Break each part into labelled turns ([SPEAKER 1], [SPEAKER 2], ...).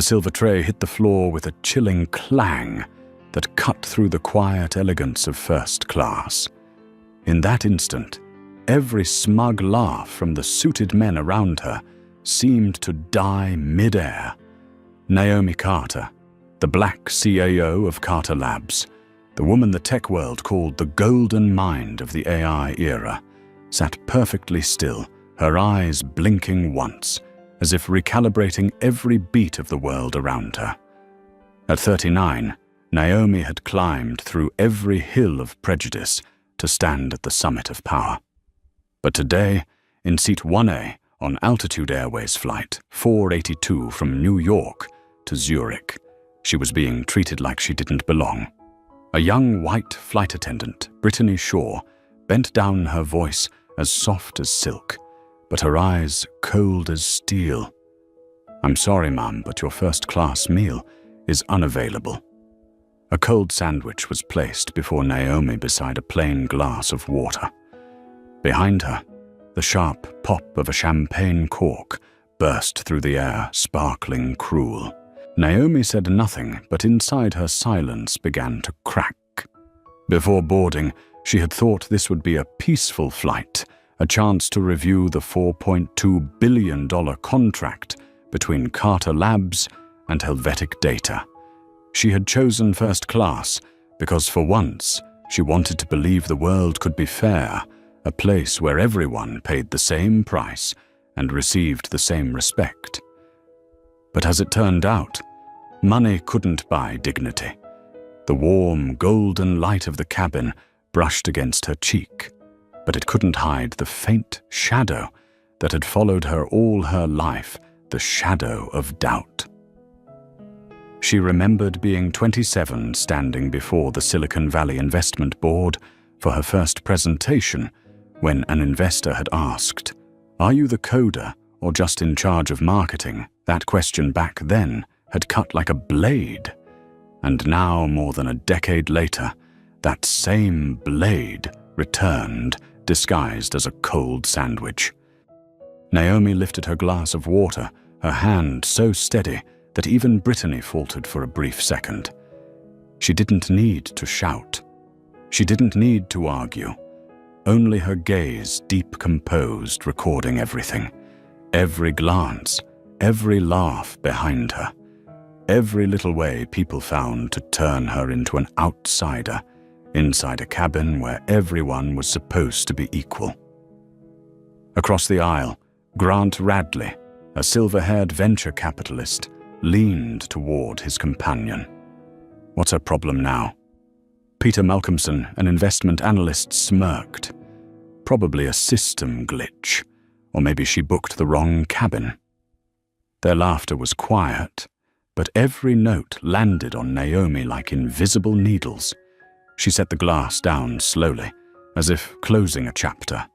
[SPEAKER 1] The silver tray hit the floor with a chilling clang that cut through the quiet elegance of first class. In that instant, every smug laugh from the suited men around her seemed to die mid-air. Naomi Carter, the black CAO of Carter Labs, the woman the tech world called the golden mind of the AI era, sat perfectly still, her eyes blinking once, as if recalibrating every beat of the world around her. At 39, Naomi had climbed through every hill of prejudice to stand at the summit of power. But today, in Seat 1A on Altitude Airways Flight 482 from New York to Zurich, she was being treated like she didn't belong. A young white flight attendant, Brittany Shaw, bent down, her voice as soft as silk, but her eyes cold as steel. "I'm sorry, ma'am, but your first-class meal is unavailable." A cold sandwich was placed before Naomi beside a plain glass of water. Behind her, the sharp pop of a champagne cork burst through the air, sparkling cruel. Naomi said nothing, but inside her silence began to crack. Before boarding, she had thought this would be a peaceful flight, a chance to review the $4.2 billion contract between Carter Labs and Helvetic Data. She had chosen first class because for once she wanted to believe the world could be fair, a place where everyone paid the same price and received the same respect. But as it turned out, money couldn't buy dignity. The warm, golden light of the cabin brushed against her cheek, but it couldn't hide the faint shadow that had followed her all her life, the shadow of doubt. She remembered being 27, standing before the Silicon Valley Investment Board for her first presentation, when an investor had asked, "Are you the coder or just in charge of marketing?" That question back then had cut like a blade, and now, more than a decade later, that same blade returned, disguised as a cold sandwich. Naomi lifted her glass of water, her hand so steady that even Brittany faltered for a brief second. She didn't need to shout. She didn't need to argue. Only her gaze, deep composed, recording everything. Every glance, every laugh behind her. Every little way people found to turn her into an outsider, inside a cabin where everyone was supposed to be equal. Across the aisle, Grant Radley, a silver-haired venture capitalist, leaned toward his companion. "What's her problem now?" Peter Malcolmson, an investment analyst, smirked. Probably a system glitch, or maybe she booked the wrong cabin. Their laughter was quiet, but every note landed on Naomi like invisible needles. She set the glass down slowly, as if closing a chapter.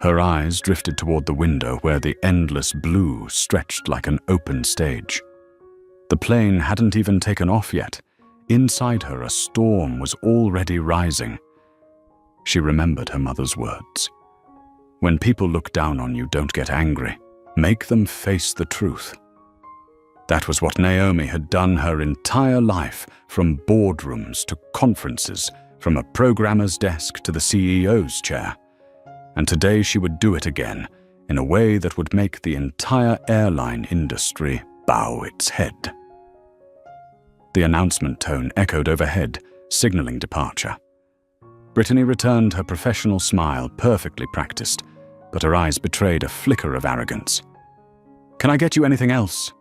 [SPEAKER 1] Her eyes drifted toward the window where the endless blue stretched like an open stage. The plane hadn't even taken off yet. Inside her, a storm was already rising. She remembered her mother's words. "When people look down on you, don't get angry. Make them face the truth." That was what Naomi had done her entire life, from boardrooms to conferences, from a programmer's desk to the CEO's chair. And today she would do it again, in a way that would make the entire airline industry bow its head. The announcement tone echoed overhead, signaling departure. Brittany returned her professional smile, perfectly practiced, but her eyes betrayed a flicker of arrogance. "Can I get you anything else?"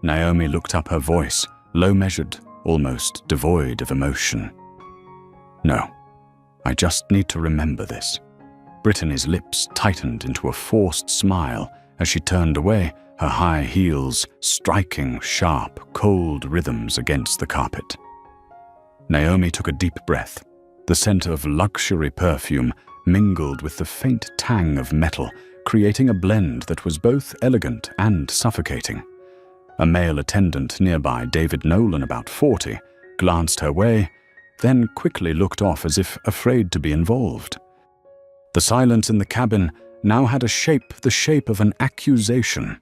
[SPEAKER 1] Naomi looked up, her voice, low-measured, almost devoid of emotion. "No, I just need to remember this." Brittany's lips tightened into a forced smile as she turned away, her high heels striking sharp, cold rhythms against the carpet. Naomi took a deep breath. The scent of luxury perfume mingled with the faint tang of metal, creating a blend that was both elegant and suffocating. A male attendant nearby, David Nolan, about 40, glanced her way, then quickly looked off as if afraid to be involved. The silence in the cabin now had the shape of an accusation.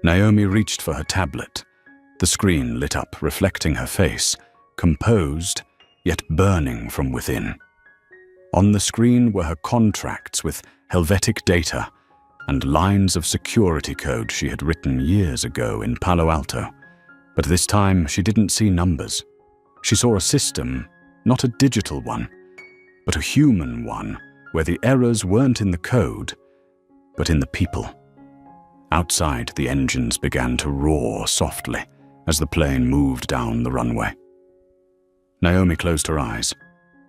[SPEAKER 1] Naomi reached for her tablet, The screen lit up, reflecting her face, composed, yet burning from within. On the screen were her contracts with Helvetic Data and lines of security code she had written years ago in Palo Alto. But this time she didn't see numbers. She saw a system, not a digital one, but a human one, where the errors weren't in the code, but in the people. Outside, the engines began to roar softly as the plane moved down the runway. Naomi closed her eyes.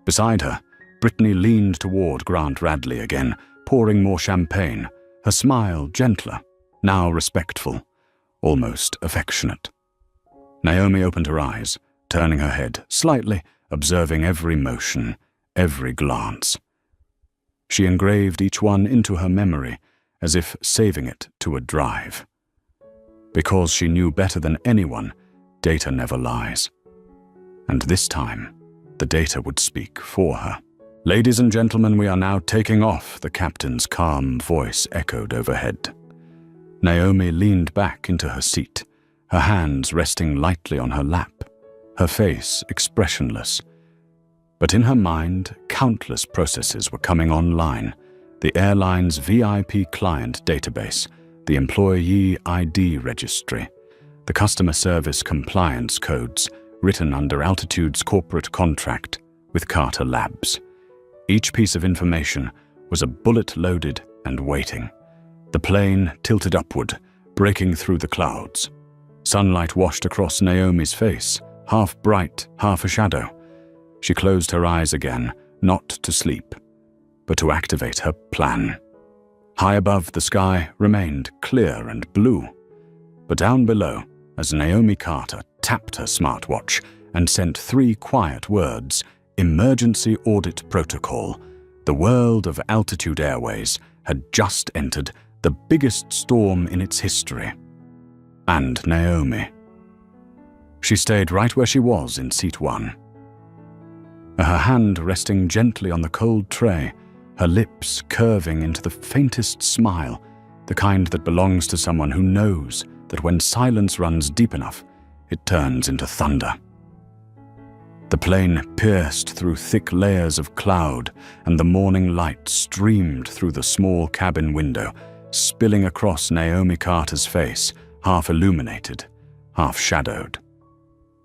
[SPEAKER 1] Beside her, Brittany leaned toward Grant Radley again, pouring more champagne, her smile gentler, now respectful, almost affectionate. Naomi opened her eyes, turning her head slightly, observing every motion, every glance. She engraved each one into her memory, as if saving it to a drive. Because she knew better than anyone, data never lies. And this time, the data would speak for her. "Ladies and gentlemen, we are now taking off," the captain's calm voice echoed overhead. Naomi leaned back into her seat, her hands resting lightly on her lap, her face expressionless. But in her mind, countless processes were coming online: the airline's VIP client database, the employee ID registry, the customer service compliance codes written under Altitude's corporate contract with Carter Labs. Each piece of information was a bullet loaded and waiting. The plane tilted upward, breaking through the clouds. Sunlight washed across Naomi's face, half bright, half a shadow. She closed her eyes again, not to sleep, but to activate her plan. High above, the sky remained clear and blue. But down below, as Naomi Carter tapped her smartwatch and sent 3 quiet words, "Emergency Audit Protocol," the world of Altitude Airways had just entered the biggest storm in its history. And Naomi. She stayed right where she was in seat 1. Her hand resting gently on the cold tray, her lips curving into the faintest smile, the kind that belongs to someone who knows that when silence runs deep enough, it turns into thunder. The plane pierced through thick layers of cloud, and the morning light streamed through the small cabin window, spilling across Naomi Carter's face, half illuminated, half shadowed.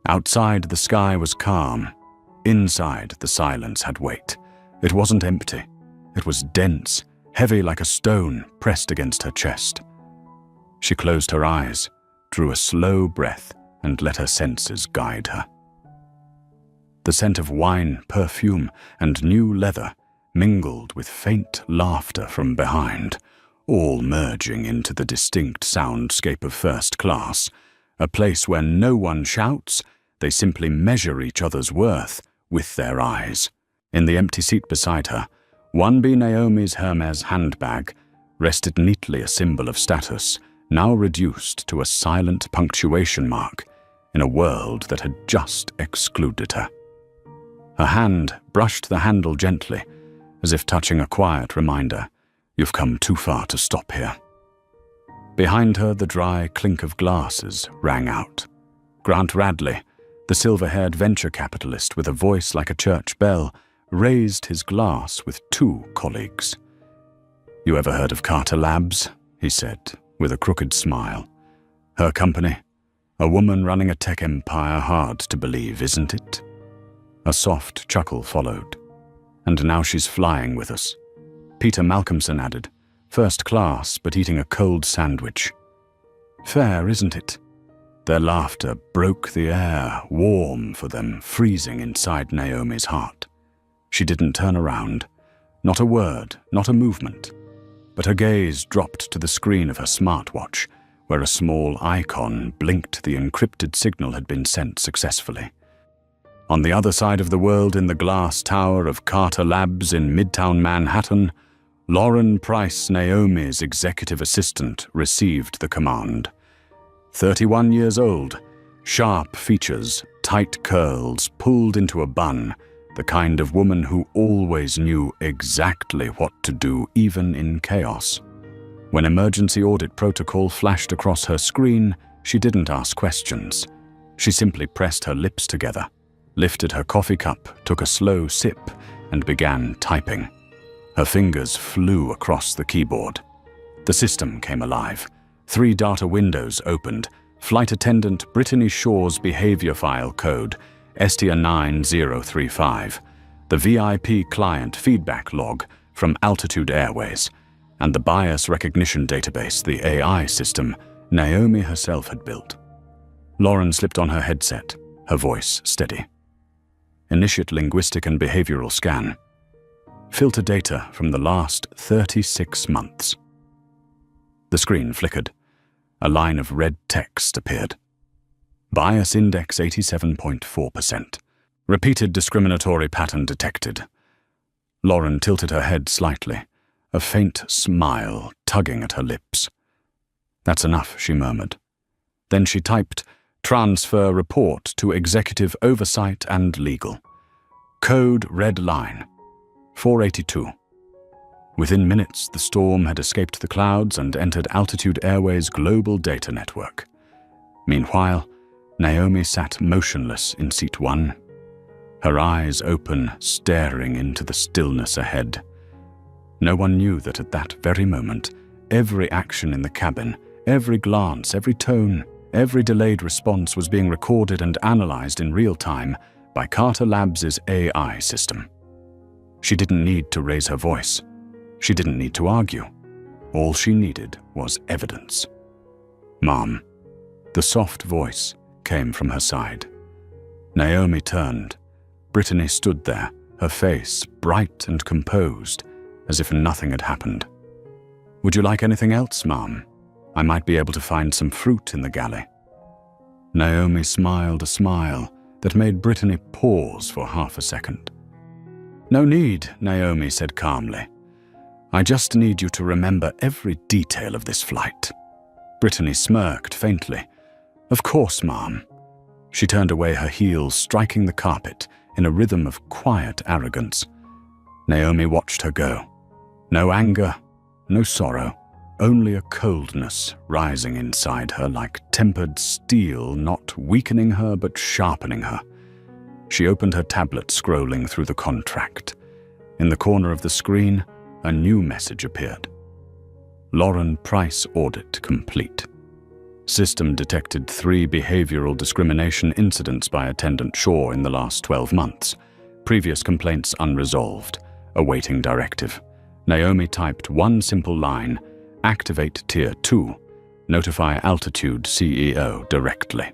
[SPEAKER 1] Outside, the sky was calm. Inside, the silence had weight. It wasn't empty. It was dense, heavy like a stone pressed against her chest. She closed her eyes, drew a slow breath, and let her senses guide her. The scent of wine, perfume, and new leather mingled with faint laughter from behind, all merging into the distinct soundscape of first class, a place where no one shouts, they simply measure each other's worth with their eyes. In the empty seat beside her, 1B Naomi's Hermes handbag rested neatly, a symbol of status, now reduced to a silent punctuation mark in a world that had just excluded her. Her hand brushed the handle gently, as if touching a quiet reminder, "You've come too far to stop here." Behind her, the dry clink of glasses rang out. Grant Radley, the silver-haired venture capitalist with a voice like a church bell, raised his glass with 2 colleagues. "You ever heard of Carter Labs?" he said, with a crooked smile. "Her company? A woman running a tech empire, hard to believe, isn't it?" A soft chuckle followed. "And now she's flying with us," Peter Malcolmson added, "first class but eating a cold sandwich." "Fair, isn't it?" Their laughter broke the air, warm for them, freezing inside Naomi's heart. She didn't turn around. Not a word, not a movement. But her gaze dropped to the screen of her smartwatch, where a small icon blinked the encrypted signal had been sent successfully. On the other side of the world, in the glass tower of Carter Labs in Midtown Manhattan, Lauren Price, Naomi's executive assistant, received the command. 31 years old, sharp features, tight curls, pulled into a bun, the kind of woman who always knew exactly what to do, even in chaos. When emergency audit protocol flashed across her screen, she didn't ask questions. She simply pressed her lips together, lifted her coffee cup, took a slow sip, and began typing. Her fingers flew across the keyboard. The system came alive. 3 data windows opened. Flight attendant Brittany Shaw's behavior file code, STR 9035, the VIP client feedback log from Altitude Airways, and the bias recognition database, the AI system Naomi herself had built. Lauren slipped on her headset, her voice steady. Initiate linguistic and behavioral scan. Filter data from the last 36 months. The screen flickered. A line of red text appeared. Bias index 87.4%. Repeated discriminatory pattern detected. Lauren tilted her head slightly, a faint smile tugging at her lips. That's enough, she murmured. Then she typed, transfer report to executive oversight and legal. Code red line, 482. Within minutes, the storm had escaped the clouds and entered Altitude Airways' global data network. Meanwhile, Naomi sat motionless in seat 1, her eyes open, staring into the stillness ahead. No one knew that at that very moment, every action in the cabin, every glance, every tone, every delayed response was being recorded and analyzed in real time by Carter Labs' AI system. She didn't need to raise her voice. She didn't need to argue. All she needed was evidence. "Mom." The soft voice came from her side. Naomi turned. Brittany stood there, her face bright and composed, as if nothing had happened. "Would you like anything else, Mom? I might be able to find some fruit in the galley." Naomi smiled a smile that made Brittany pause for half a second. "No need," Naomi said calmly. "I just need you to remember every detail of this flight." Brittany smirked faintly. "Of course, Mom." She turned away, her heels striking the carpet in a rhythm of quiet arrogance. Naomi watched her go. No anger, no sorrow, only a coldness rising inside her like tempered steel, not weakening her but sharpening her. She opened her tablet, scrolling through the contract. In the corner of the screen, a new message appeared. Lauren Price audit complete. System detected 3 behavioral discrimination incidents by Attendant Shaw in the last 12 months. Previous complaints unresolved, awaiting directive. Naomi typed one simple line, activate Tier 2, notify Altitude CEO directly.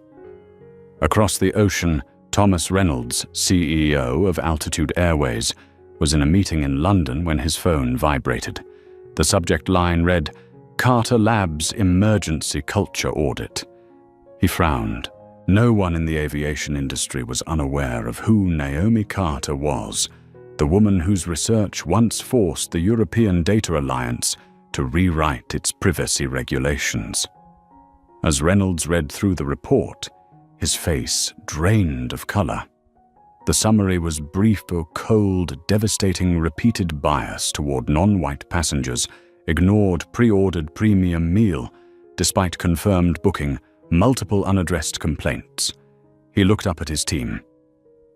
[SPEAKER 1] Across the ocean, Thomas Reynolds, CEO of Altitude Airways, was in a meeting in London when his phone vibrated. The subject line read, Carter Labs Emergency Culture Audit. He frowned. No one in the aviation industry was unaware of who Naomi Carter was, the woman whose research once forced the European Data Alliance to rewrite its privacy regulations. As Reynolds read through the report, his face drained of color. The summary was brief or cold, devastating repeated bias toward non-white passengers, ignored pre-ordered premium meal, despite confirmed booking, multiple unaddressed complaints. He looked up at his team.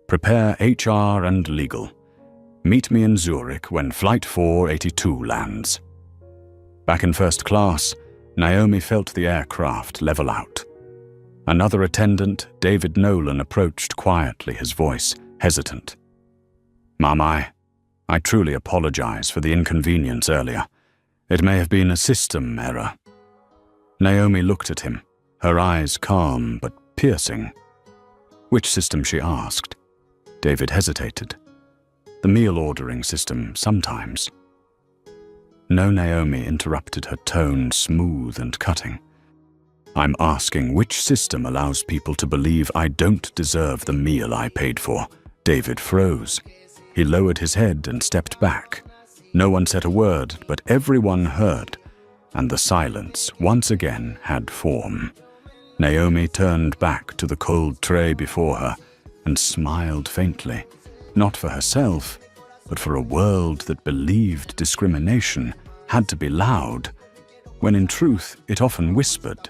[SPEAKER 1] Prepare HR and legal. Meet me in Zurich when Flight 482 lands. Back in first class, Naomi felt the aircraft level out. Another attendant, David Nolan, approached quietly, his voice hesitant. Mom, I truly apologize for the inconvenience earlier. It may have been a system error. Naomi looked at him, her eyes calm but piercing. Which system, she asked. David hesitated. The meal ordering system, sometimes. No, Naomi interrupted, her tone smooth and cutting. I'm asking which system allows people to believe I don't deserve the meal I paid for. David froze. He lowered his head and stepped back. No one said a word, but everyone heard, and the silence once again had form. Naomi turned back to the cold tray before her and smiled faintly, not for herself, but for a world that believed discrimination had to be loud, when in truth it often whispered.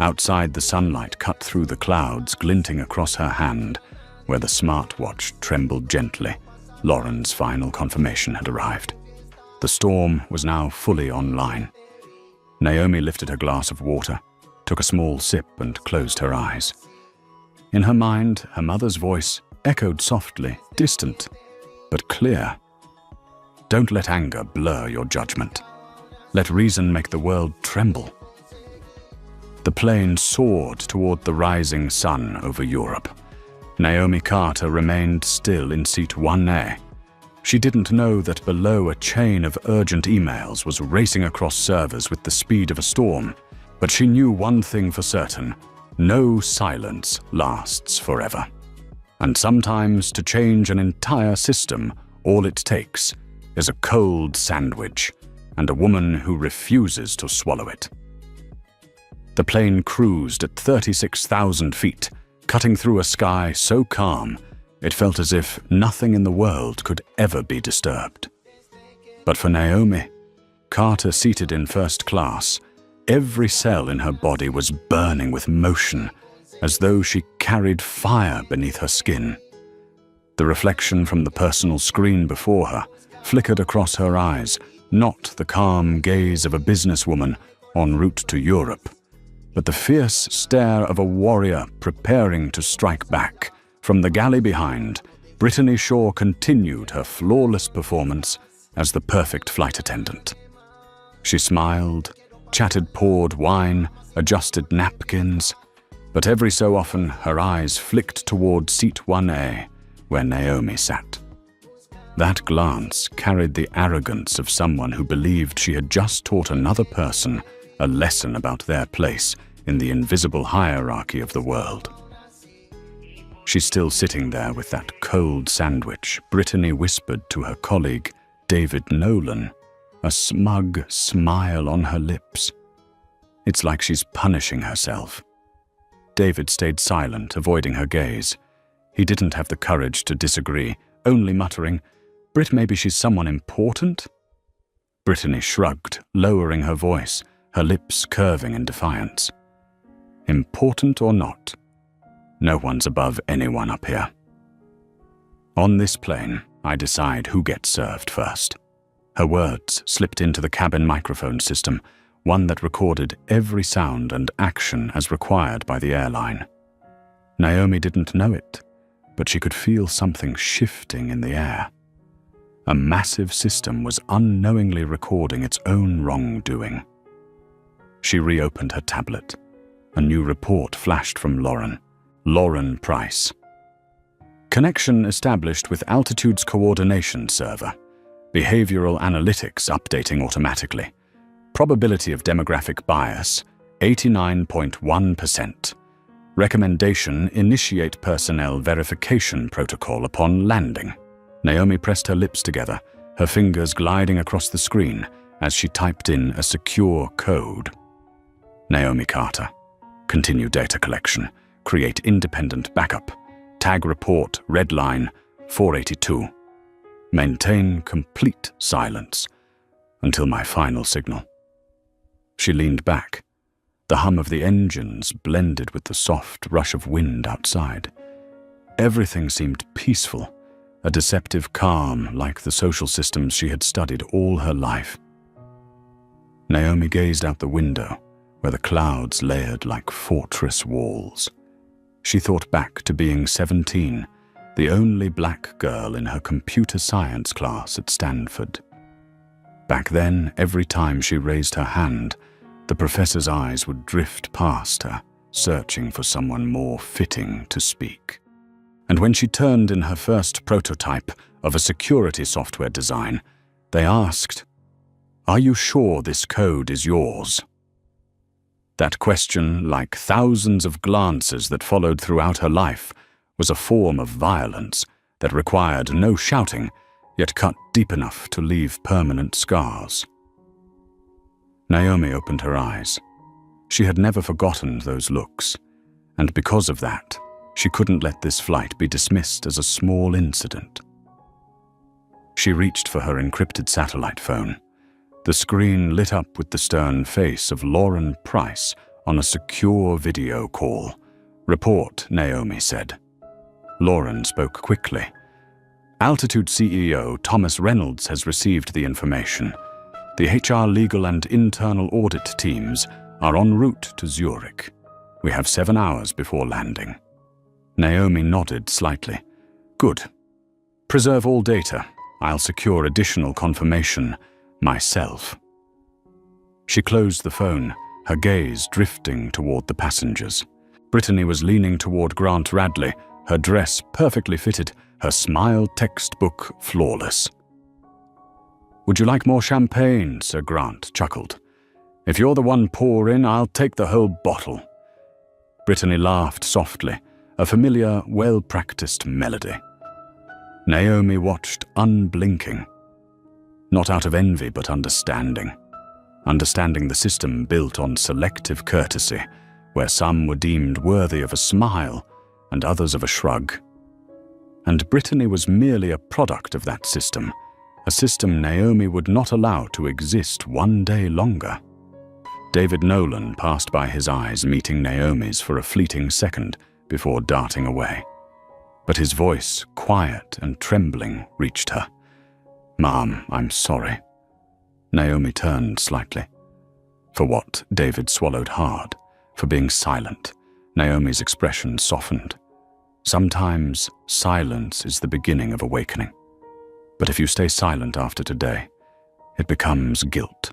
[SPEAKER 1] Outside, the sunlight cut through the clouds, glinting across her hand, where the smartwatch trembled gently. Lauren's final confirmation had arrived. The storm was now fully online. Naomi lifted her glass of water, took a small sip, and closed her eyes. In her mind, her mother's voice echoed softly, distant, but clear. Don't let anger blur your judgment. Let reason make the world tremble. The plane soared toward the rising sun over Europe. Naomi Carter remained still in seat 1A. She didn't know that below a chain of urgent emails was racing across servers with the speed of a storm, but she knew one thing for certain: no silence lasts forever. And sometimes to change an entire system, all it takes is a cold sandwich and a woman who refuses to swallow it. The plane cruised at 36,000 feet, cutting through a sky so calm it felt as if nothing in the world could ever be disturbed. But for Naomi Carter, seated in first class, every cell in her body was burning with motion, as though she carried fire beneath her skin. The reflection from the personal screen before her flickered across her eyes, not the calm gaze of a businesswoman en route to Europe, but the fierce stare of a warrior preparing to strike back. From the galley behind, Brittany Shaw continued her flawless performance as the perfect flight attendant. She smiled, chatted poured wine, adjusted napkins, but every so often her eyes flicked toward seat 1A, where Naomi sat. That glance carried the arrogance of someone who believed she had just taught another person a lesson about their place in the invisible hierarchy of the world. She's still sitting there with that cold sandwich, Brittany whispered to her colleague, David Nolan, a smug smile on her lips. It's like she's punishing herself. David stayed silent, avoiding her gaze. He didn't have the courage to disagree, only muttering, "Britt, maybe she's someone important?" Brittany shrugged, lowering her voice, her lips curving in defiance. Important or not, no one's above anyone up here. On this plane, I decide who gets served first. Her words slipped into the cabin microphone system, one that recorded every sound and action as required by the airline. Naomi didn't know it, but she could feel something shifting in the air. A massive system was unknowingly recording its own wrongdoing. She reopened her tablet. A new report flashed from Lauren Price. Connection established with Altitude's coordination server. Behavioral analytics updating automatically. Probability of demographic bias, 89.1%. Recommendation: initiate personnel verification protocol upon landing. Naomi pressed her lips together, her fingers gliding across the screen as she typed in a secure code. Naomi Carter. Continue data collection. Create independent backup. Tag report redline 482. Maintain complete silence until my final signal. She leaned back. The hum of the engines blended with the soft rush of wind outside. Everything seemed peaceful, a deceptive calm like the social systems she had studied all her life. Naomi gazed out the window, where the clouds layered like fortress walls. She thought back to being 17, the only black girl in her computer science class at Stanford. Back then, every time she raised her hand, the professor's eyes would drift past her, searching for someone more fitting to speak. And when she turned in her first prototype of a security software design, they asked, "Are you sure this code is yours?" That question, like thousands of glances that followed throughout her life, was a form of violence that required no shouting, yet cut deep enough to leave permanent scars. Naomi opened her eyes. She had never forgotten those looks, and because of that, she couldn't let this flight be dismissed as a small incident. She reached for her encrypted satellite phone. The screen lit up with the stern face of Lauren Price on a secure video call. "Report," Naomi said. Lauren spoke quickly. "Altitude CEO Thomas Reynolds has received the information. The HR legal and internal audit teams are en route to Zurich. We have 7 hours before landing." Naomi nodded slightly. "Good. Preserve all data. I'll secure additional confirmation myself." She closed the phone, her gaze drifting toward the passengers. Brittany was leaning toward Grant Radley, her dress perfectly fitted, her smile textbook flawless. "Would you like more champagne?" Sir Grant chuckled. "If you're the one pouring, I'll take the whole bottle." Brittany laughed softly, a familiar, well-practiced melody. Naomi watched unblinking. Not out of envy, but understanding. Understanding the system built on selective courtesy, where some were deemed worthy of a smile and others of a shrug. And Brittany was merely a product of that system, a system Naomi would not allow to exist one day longer. David Nolan passed by his eyes, meeting Naomi's for a fleeting second before darting away. But his voice, quiet and trembling, reached her. "Mom, I'm sorry." Naomi turned slightly. For what? David swallowed hard. For being silent. Naomi's expression softened. Sometimes silence is the beginning of awakening. But if you stay silent after today, it becomes guilt.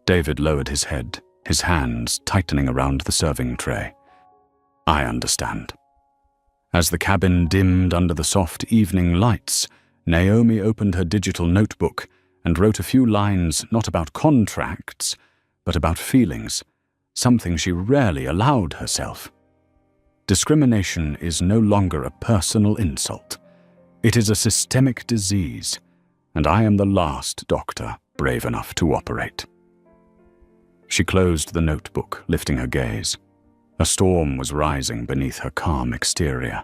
[SPEAKER 1] David lowered his head, his hands tightening around the serving tray. "I understand." As the cabin dimmed under the soft evening lights, Naomi opened her digital notebook and wrote a few lines not about contracts, but about feelings, something she rarely allowed herself. Discrimination is no longer a personal insult. It is a systemic disease, and I am the last doctor brave enough to operate. She closed the notebook, lifting her gaze. A storm was rising beneath her calm exterior.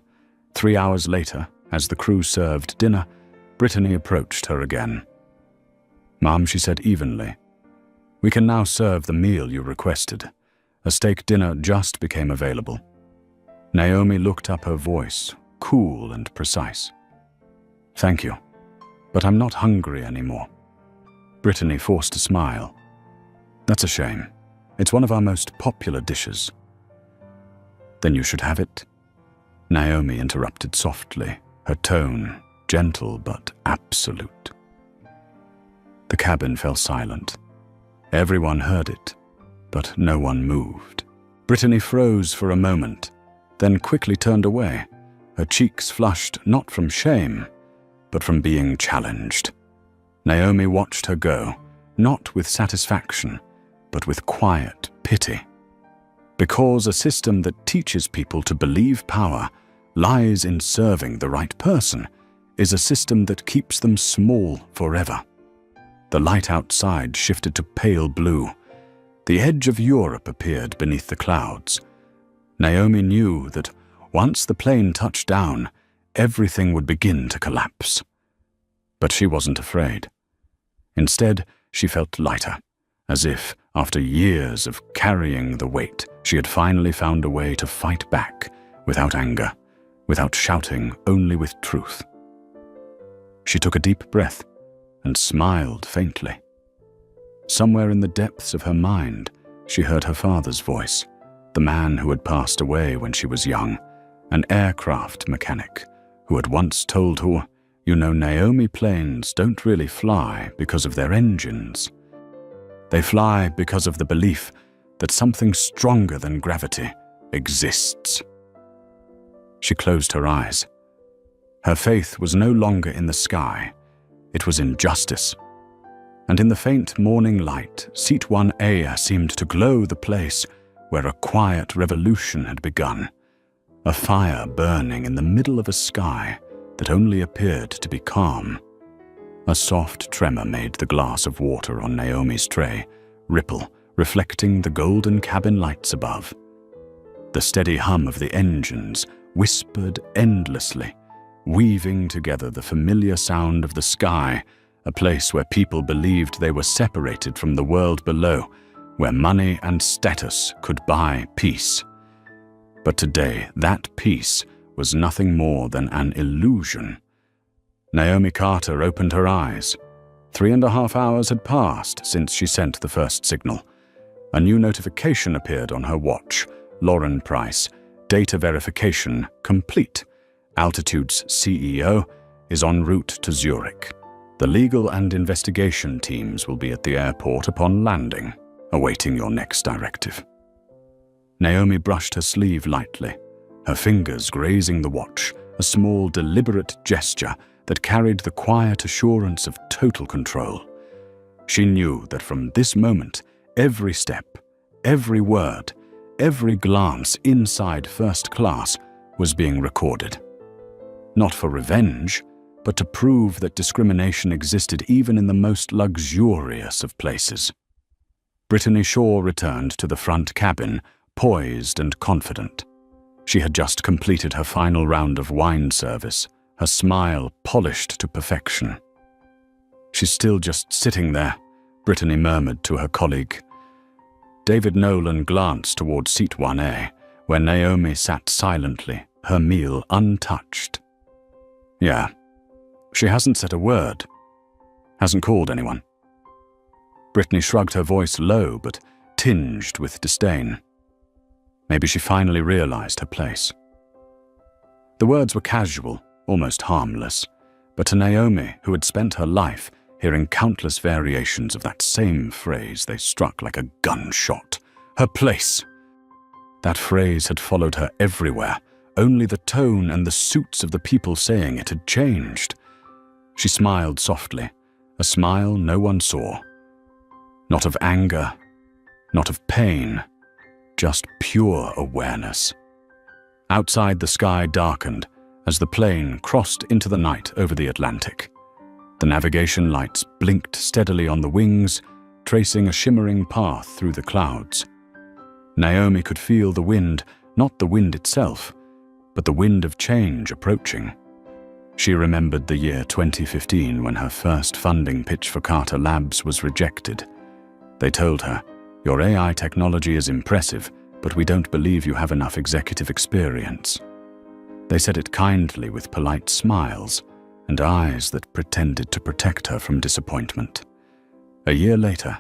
[SPEAKER 1] 3 hours later, as the crew served dinner, Brittany approached her again. "Mom," she said evenly, "we can now serve the meal you requested. A steak dinner just became available." Naomi looked up, her voice cool and precise. "Thank you, but I'm not hungry anymore." Brittany forced a smile. "That's a shame. It's one of our most popular dishes." "Then you should have it." Naomi interrupted softly, her tone gentle but absolute. The cabin fell silent. Everyone heard it, but no one moved. Brittany froze for a moment, then quickly turned away, her cheeks flushed not from shame, but from being challenged. Naomi watched her go, not with satisfaction, but with quiet pity. Because a system that teaches people to believe power lies in serving the right person is a system that keeps them small forever. The light outside shifted to pale blue. The edge of Europe appeared beneath the clouds. Naomi knew that once the plane touched down, everything would begin to collapse. But she wasn't afraid. Instead, she felt lighter, as if, after years of carrying the weight, she had finally found a way to fight back, without anger, without shouting, only with truth. She took a deep breath and smiled faintly. Somewhere in the depths of her mind, she heard her father's voice, the man who had passed away when she was young, an aircraft mechanic who had once told her, "You know, Naomi planes don't really fly because of their engines. They fly because of the belief that something stronger than gravity exists." She closed her eyes. Her faith was no longer in the sky. It was in justice. And in the faint morning light, Seat 1A seemed to glow the place where a quiet revolution had begun, a fire burning in the middle of a sky that only appeared to be calm. A soft tremor made the glass of water on Naomi's tray ripple, reflecting the golden cabin lights above. The steady hum of the engines whispered endlessly, weaving together the familiar sound of the sky, a place where people believed they were separated from the world below, where money and status could buy peace. But today, that peace was nothing more than an illusion. Naomi Carter opened her eyes. 3.5 hours had passed since she sent the first signal. A new notification appeared on her watch. Lauren Price, data verification complete. Altitude's CEO is en route to Zurich. The legal and investigation teams will be at the airport upon landing, awaiting your next directive. Naomi brushed her sleeve lightly, her fingers grazing the watch, a small, deliberate gesture that carried the quiet assurance of total control. She knew that from this moment, every step, every word, every glance inside first class was being recorded. Not for revenge, but to prove that discrimination existed even in the most luxurious of places. Brittany Shaw returned to the front cabin, poised and confident. She had just completed her final round of wine service, her smile polished to perfection. "She's still just sitting there," Brittany murmured to her colleague. David Nolan glanced toward seat 1A, where Naomi sat silently, her meal untouched. "Yeah, she hasn't said a word. Hasn't called anyone." Brittany shrugged, her voice low but tinged with disdain. Maybe she finally realized her place. The words were casual, almost harmless, but to Naomi, who had spent her life hearing countless variations of that same phrase, they struck like a gunshot. Her place! That phrase had followed her everywhere. Only the tone and the suits of the people saying it had changed. She smiled softly, a smile no one saw. Not of anger, not of pain, just pure awareness. Outside, the sky darkened as the plane crossed into the night over the Atlantic. The navigation lights blinked steadily on the wings, tracing a shimmering path through the clouds. Naomi could feel the wind, not the wind itself, but the wind of change approaching. She remembered the year 2015 when her first funding pitch for Carter Labs was rejected. They told her, "Your AI technology is impressive, but we don't believe you have enough executive experience." They said it kindly with polite smiles and eyes that pretended to protect her from disappointment. A year later,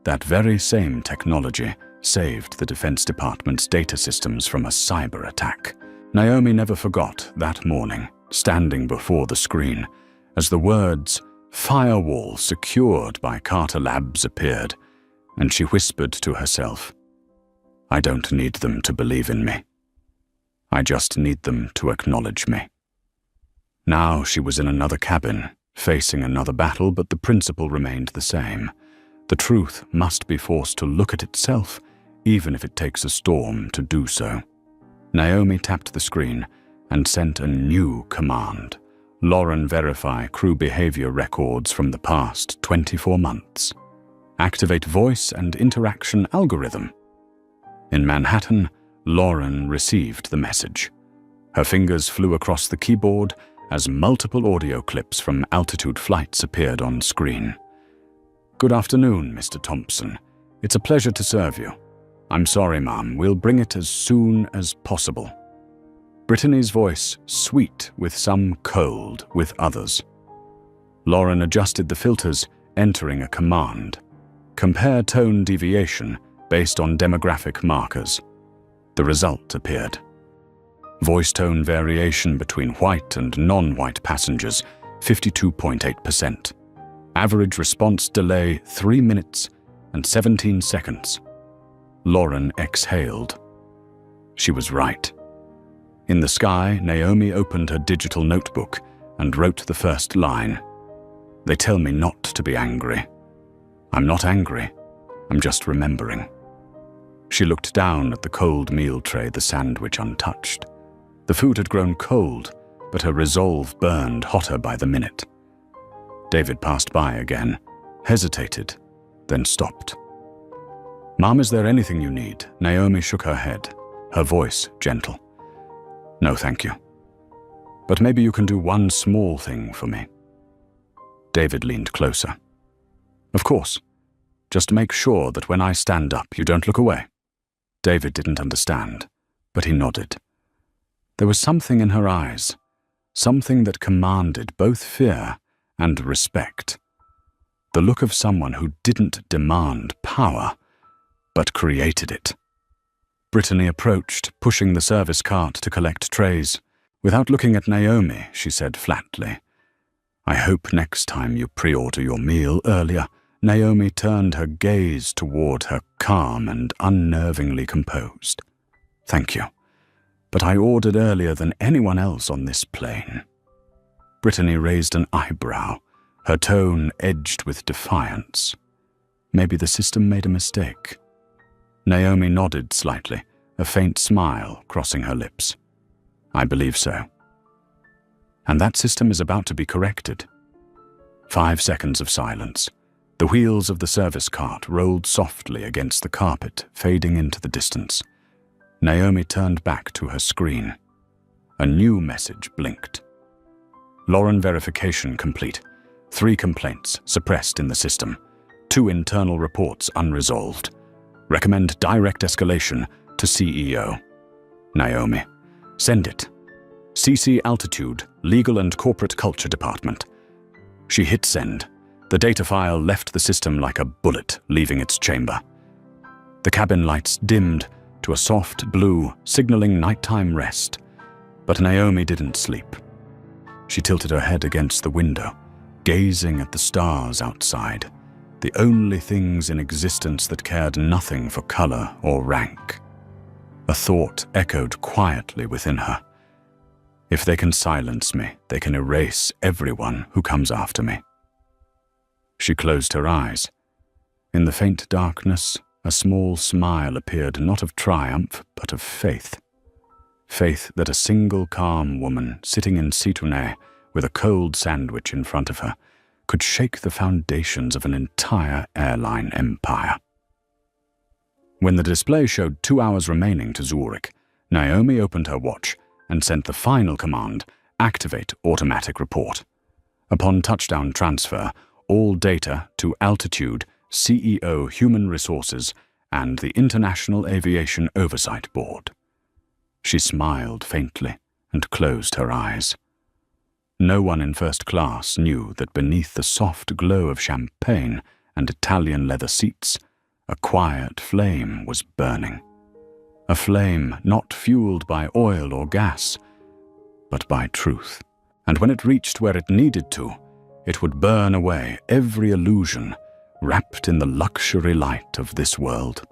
[SPEAKER 1] that very same technology saved the Defense Department's data systems from a cyber attack. Naomi never forgot that morning, standing before the screen, as the words, "Firewall secured by Carter Labs" appeared, and she whispered to herself, "I don't need them to believe in me. I just need them to acknowledge me." Now she was in another cabin, facing another battle, but the principle remained the same. The truth must be forced to look at itself, even if it takes a storm to do so. Naomi tapped the screen and sent a new command. Lauren, verify crew behavior records from the past 24 months. Activate voice and interaction algorithm. In Manhattan, Lauren received the message. Her fingers flew across the keyboard as multiple audio clips from Altitude flights appeared on screen. "Good afternoon, Mr. Thompson. It's a pleasure to serve you. I'm sorry, Ma'am. We'll bring it as soon as possible." Brittany's voice sweet with some, cold with others. Lauren adjusted the filters, entering a command. Compare tone deviation based on demographic markers. The result appeared. Voice tone variation between white and non-white passengers, 52.8%. Average response delay 3 minutes and 17 seconds. Lauren exhaled. She was right. In the sky, Naomi opened her digital notebook and wrote the first line. "They tell me not to be angry. I'm not angry. I'm just remembering." She looked down at the cold meal tray, the sandwich untouched. The food had grown cold, but her resolve burned hotter by the minute. David passed by again, hesitated, then stopped. "Mom, is there anything you need?" Naomi shook her head, her voice gentle. "No, thank you. But maybe you can do one small thing for me." David leaned closer. "Of course. Just make sure that when I stand up, you don't look away." David didn't understand, but he nodded. There was something in her eyes, something that commanded both fear and respect. The look of someone who didn't demand power, but created it. Brittany approached, pushing the service cart to collect trays. Without looking at Naomi, she said flatly, "I hope next time you pre-order your meal earlier." Naomi turned her gaze toward her, calm and unnervingly composed. "Thank you, but I ordered earlier than anyone else on this plane." Brittany raised an eyebrow, her tone edged with defiance. Maybe the system made a mistake. Naomi nodded slightly, a faint smile crossing her lips. "I believe so. And that system is about to be corrected." 5 seconds of silence. The wheels of the service cart rolled softly against the carpet, fading into the distance. Naomi turned back to her screen. A new message blinked. "Lauren verification complete. 3 complaints suppressed in the system. 2 internal reports unresolved. Recommend direct escalation to CEO. Naomi, send it. CC Altitude, Legal and Corporate Culture Department." She hit send. The data file left the system like a bullet leaving its chamber. The cabin lights dimmed to a soft blue, signaling nighttime rest. But Naomi didn't sleep. She tilted her head against the window, gazing at the stars outside, the only things in existence that cared nothing for color or rank. A thought echoed quietly within her. If they can silence me, they can erase everyone who comes after me. She closed her eyes. In the faint darkness, a small smile appeared, not of triumph, but of faith. Faith that a single calm woman sitting in Situne with a cold sandwich in front of her could shake the foundations of an entire airline empire. When the display showed 2 hours remaining to Zurich, Naomi opened her watch and sent the final command, "Activate automatic report." Upon touchdown transfer, all data to Altitude, CEO Human Resources, and the International Aviation Oversight Board. She smiled faintly and closed her eyes. No one in first class knew that beneath the soft glow of champagne and Italian leather seats, a quiet flame was burning. A flame not fueled by oil or gas, but by truth. And when it reached where it needed to, it would burn away every illusion wrapped in the luxury light of this world.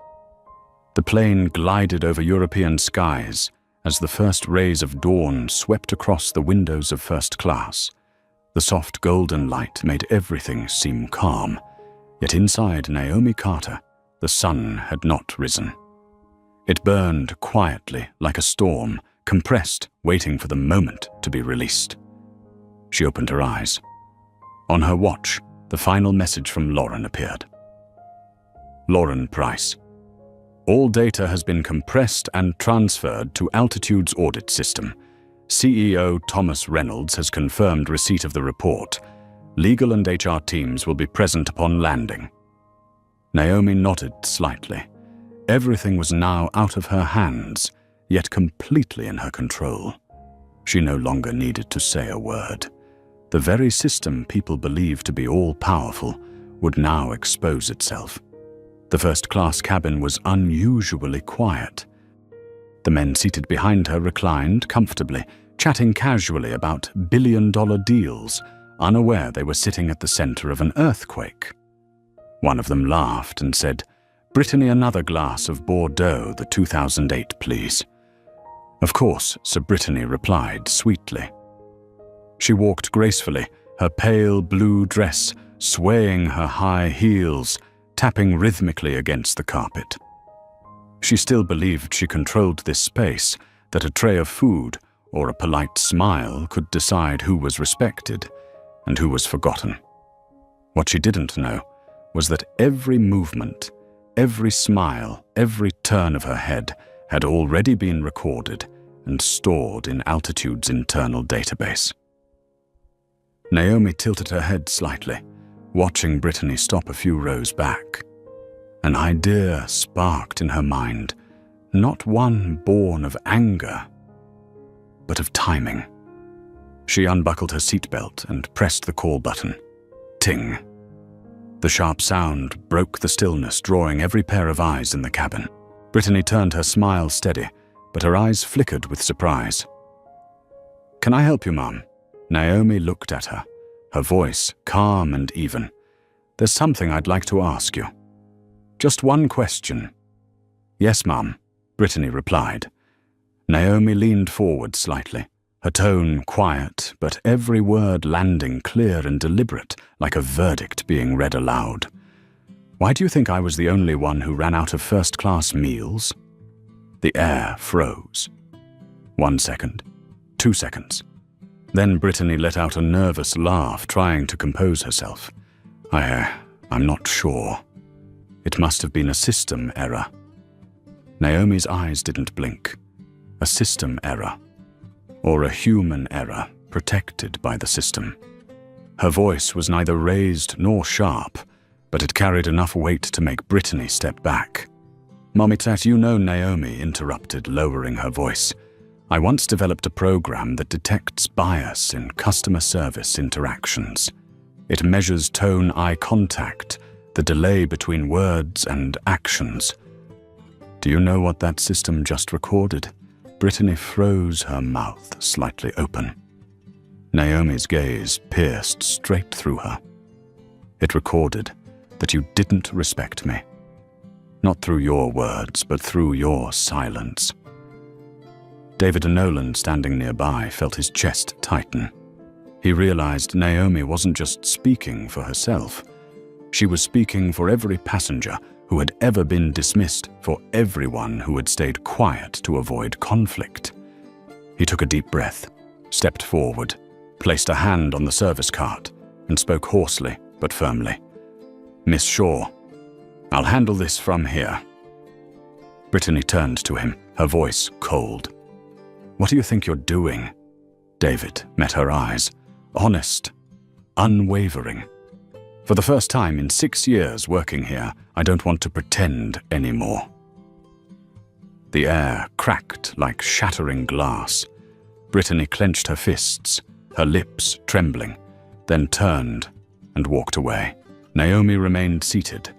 [SPEAKER 1] The plane glided over European skies as the first rays of dawn swept across the windows of first class. The soft golden light made everything seem calm, yet inside Naomi Carter, the sun had not risen. It burned quietly like a storm, compressed, waiting for the moment to be released. She opened her eyes. On her watch, the final message from Lauren appeared. Lauren Price. All data has been compressed and transferred to Altitude's audit system. CEO Thomas Reynolds has confirmed receipt of the report. Legal and HR teams will be present upon landing. Naomi nodded slightly. Everything was now out of her hands, yet completely in her control. She no longer needed to say a word. The very system people believed to be all-powerful would now expose itself. The first-class cabin was unusually quiet. The men seated behind her reclined comfortably, chatting casually about billion-dollar deals, unaware they were sitting at the center of an earthquake. One of them laughed and said, "Brittany, another glass of Bordeaux, the 2008, please." "Of course," Sir Brittany replied sweetly. She walked gracefully, her pale blue dress swaying her high heels, tapping rhythmically against the carpet. She still believed she controlled this space, that a tray of food or a polite smile could decide who was respected and who was forgotten. What she didn't know was that every movement, every smile, every turn of her head had already been recorded and stored in Altitude's internal database. Naomi tilted her head slightly, watching Brittany stop a few rows back. An idea sparked in her mind, not one born of anger, but of timing. She unbuckled her seatbelt and pressed the call button. Ting. The sharp sound broke the stillness, drawing every pair of eyes in the cabin. Brittany turned her smile steady, but her eyes flickered with surprise. "Can I help you, Mom?" Naomi looked at her, her voice calm and even. "There's something I'd like to ask you. Just one question." "Yes, Mom," Brittany replied. Naomi leaned forward slightly, her tone quiet, but every word landing clear and deliberate, like a verdict being read aloud. "Why do you think I was the only one who ran out of first-class meals?" The air froze. 1 second, 2 seconds. Then Brittany let out a nervous laugh, trying to compose herself. I'm not sure. It must have been a system error." Naomi's eyes didn't blink. A system error. Or a human error, protected by the system. Her voice was neither raised nor sharp, but it carried enough weight to make Brittany step back. "Mommy Tat, you know," Naomi interrupted, lowering her voice. "I once developed a program that detects bias in customer service interactions. It measures tone, eye contact, the delay between words and actions. Do you know what that system just recorded?" Brittany froze, her mouth slightly open. Naomi's gaze pierced straight through her. "It recorded that you didn't respect me. Not through your words, but through your silence." David Nolan, standing nearby, felt his chest tighten. He realized Naomi wasn't just speaking for herself. She was speaking for every passenger who had ever been dismissed, for everyone who had stayed quiet to avoid conflict. He took a deep breath, stepped forward, placed a hand on the service cart, and spoke hoarsely but firmly. "Miss Shaw, I'll handle this from here." Brittany turned to him, her voice cold. "What do you think you're doing?" David met her eyes, honest, unwavering. "For the first time in 6 years working here, I don't want to pretend anymore." The air cracked like shattering glass. Brittany clenched her fists, her lips trembling, then turned and walked away. Naomi remained seated,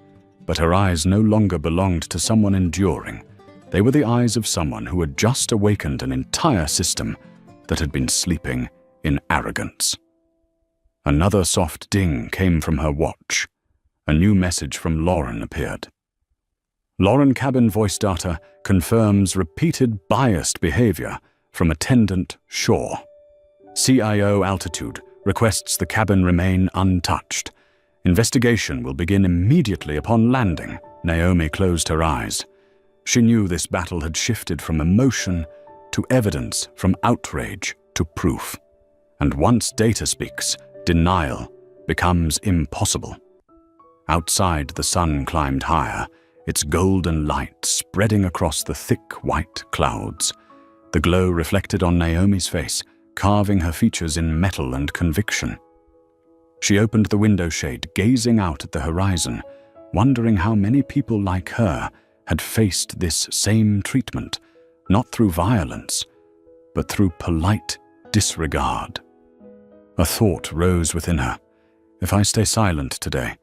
[SPEAKER 1] but her eyes no longer belonged to someone enduring. They were the eyes of someone who had just awakened an entire system that had been sleeping in arrogance. Another soft ding came from her watch. A new message from Lauren appeared. "Lauren cabin voice data confirms repeated biased behavior from attendant Shaw. CIO altitude requests the cabin remain untouched. Investigation will begin immediately upon landing." Naomi closed her eyes. She knew this battle had shifted from emotion to evidence, from outrage to proof. And once data speaks, denial becomes impossible. Outside, the sun climbed higher, its golden light spreading across the thick white clouds. The glow reflected on Naomi's face, carving her features in metal and conviction. She opened the window shade, gazing out at the horizon, wondering how many people like her had faced this same treatment, not through violence, but through polite disregard. A thought rose within her. If I stay silent today,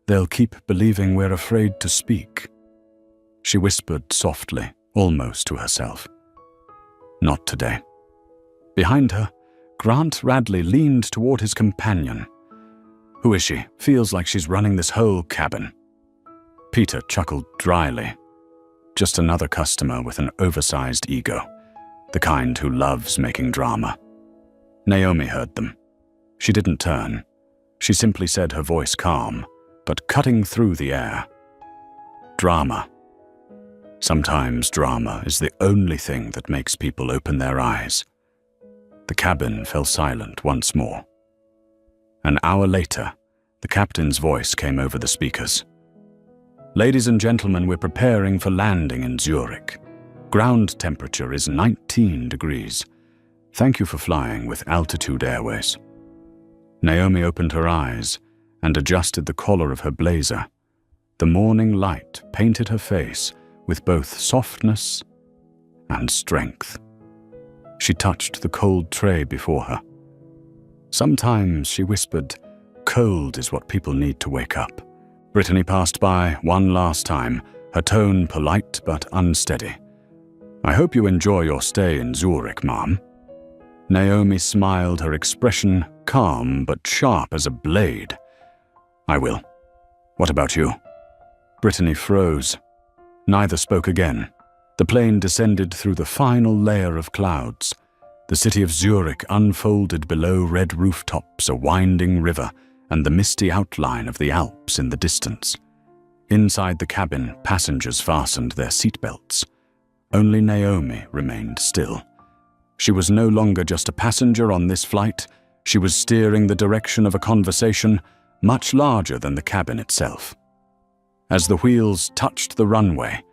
[SPEAKER 1] they'll keep believing we're afraid to speak. She whispered softly, almost to herself. Not today. Behind her, Grant Radley leaned toward his companion. Who is she? Feels like she's running this whole cabin. Peter chuckled dryly. Just another customer with an oversized ego, the kind who loves making drama. Naomi heard them. She didn't turn. She simply said, her voice calm, but cutting through the air. Drama. Sometimes drama is the only thing that makes people open their eyes. The cabin fell silent once more. An hour later, the captain's voice came over the speakers. Ladies and gentlemen, we're preparing for landing in Zurich. Ground temperature is 19 degrees. Thank you for flying with Altitude Airways. Naomi opened her eyes and adjusted the collar of her blazer. The morning light painted her face with both softness and strength. She touched the cold tray before her. Sometimes, she whispered, cold is what people need to wake up. Brittany passed by one last time, her tone polite but unsteady. I hope you enjoy your stay in Zurich, Ma'am. Naomi smiled, her expression calm but sharp as a blade. I will. What about you? Brittany froze. Neither spoke again. The plane descended through the final layer of clouds. The city of Zurich unfolded below red rooftops, a winding river, and the misty outline of the Alps in the distance. Inside the cabin, passengers fastened their seatbelts. Only Naomi remained still. She was no longer just a passenger on this flight. She was steering the direction of a conversation much larger than the cabin itself. As the wheels touched the runway,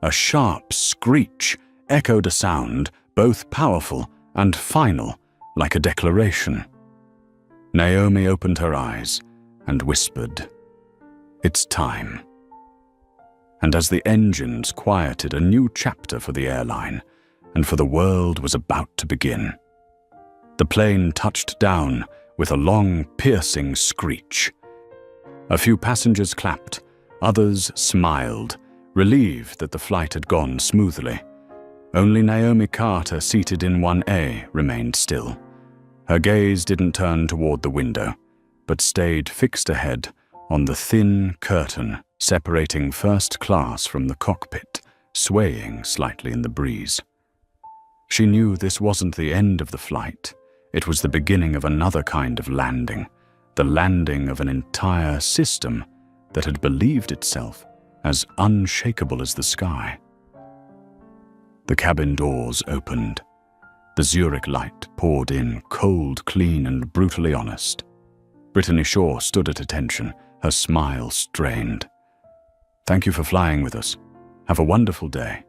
[SPEAKER 1] a sharp screech echoed a sound both powerful and final, like a declaration. Naomi opened her eyes and whispered, "It's time." And as the engines quieted, a new chapter for the airline and for the world was about to begin. The plane touched down with a long, piercing screech. A few passengers clapped, others smiled, relieved that the flight had gone smoothly. Only Naomi Carter, seated in 1A, remained still. Her gaze didn't turn toward the window, but stayed fixed ahead on the thin curtain separating first class from the cockpit, swaying slightly in the breeze. She knew this wasn't the end of the flight. It was the beginning of another kind of landing, the landing of an entire system that had believed itself as unshakable as the sky. The cabin doors opened. The Zurich light poured in, cold, clean, and brutally honest. Brittany Shaw stood at attention, her smile strained. "Thank you for flying with us. Have a wonderful day."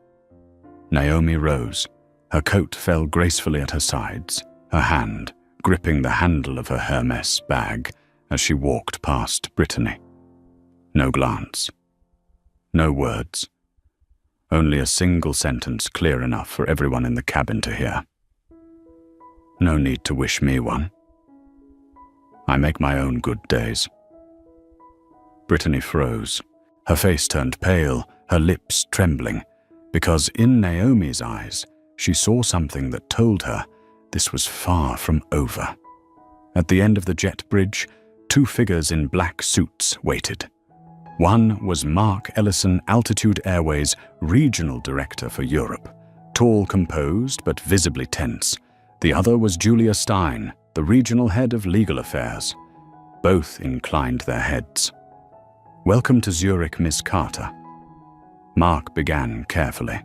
[SPEAKER 1] Naomi rose. Her coat fell gracefully at her sides, her hand gripping the handle of her Hermes bag as she walked past Brittany. No glance. No words. Only a single sentence clear enough for everyone in the cabin to hear. "No need to wish me one. I make my own good days." Brittany froze. Her face turned pale, her lips trembling, because in Naomi's eyes, she saw something that told her this was far from over. At the end of the jet bridge, two figures in black suits waited. One was Mark Ellison, Altitude Airways Regional Director for Europe, tall, composed, but visibly tense. The other was Julia Stein, the Regional Head of Legal Affairs. Both inclined their heads. "Welcome to Zurich, Miss Carter." Mark began carefully.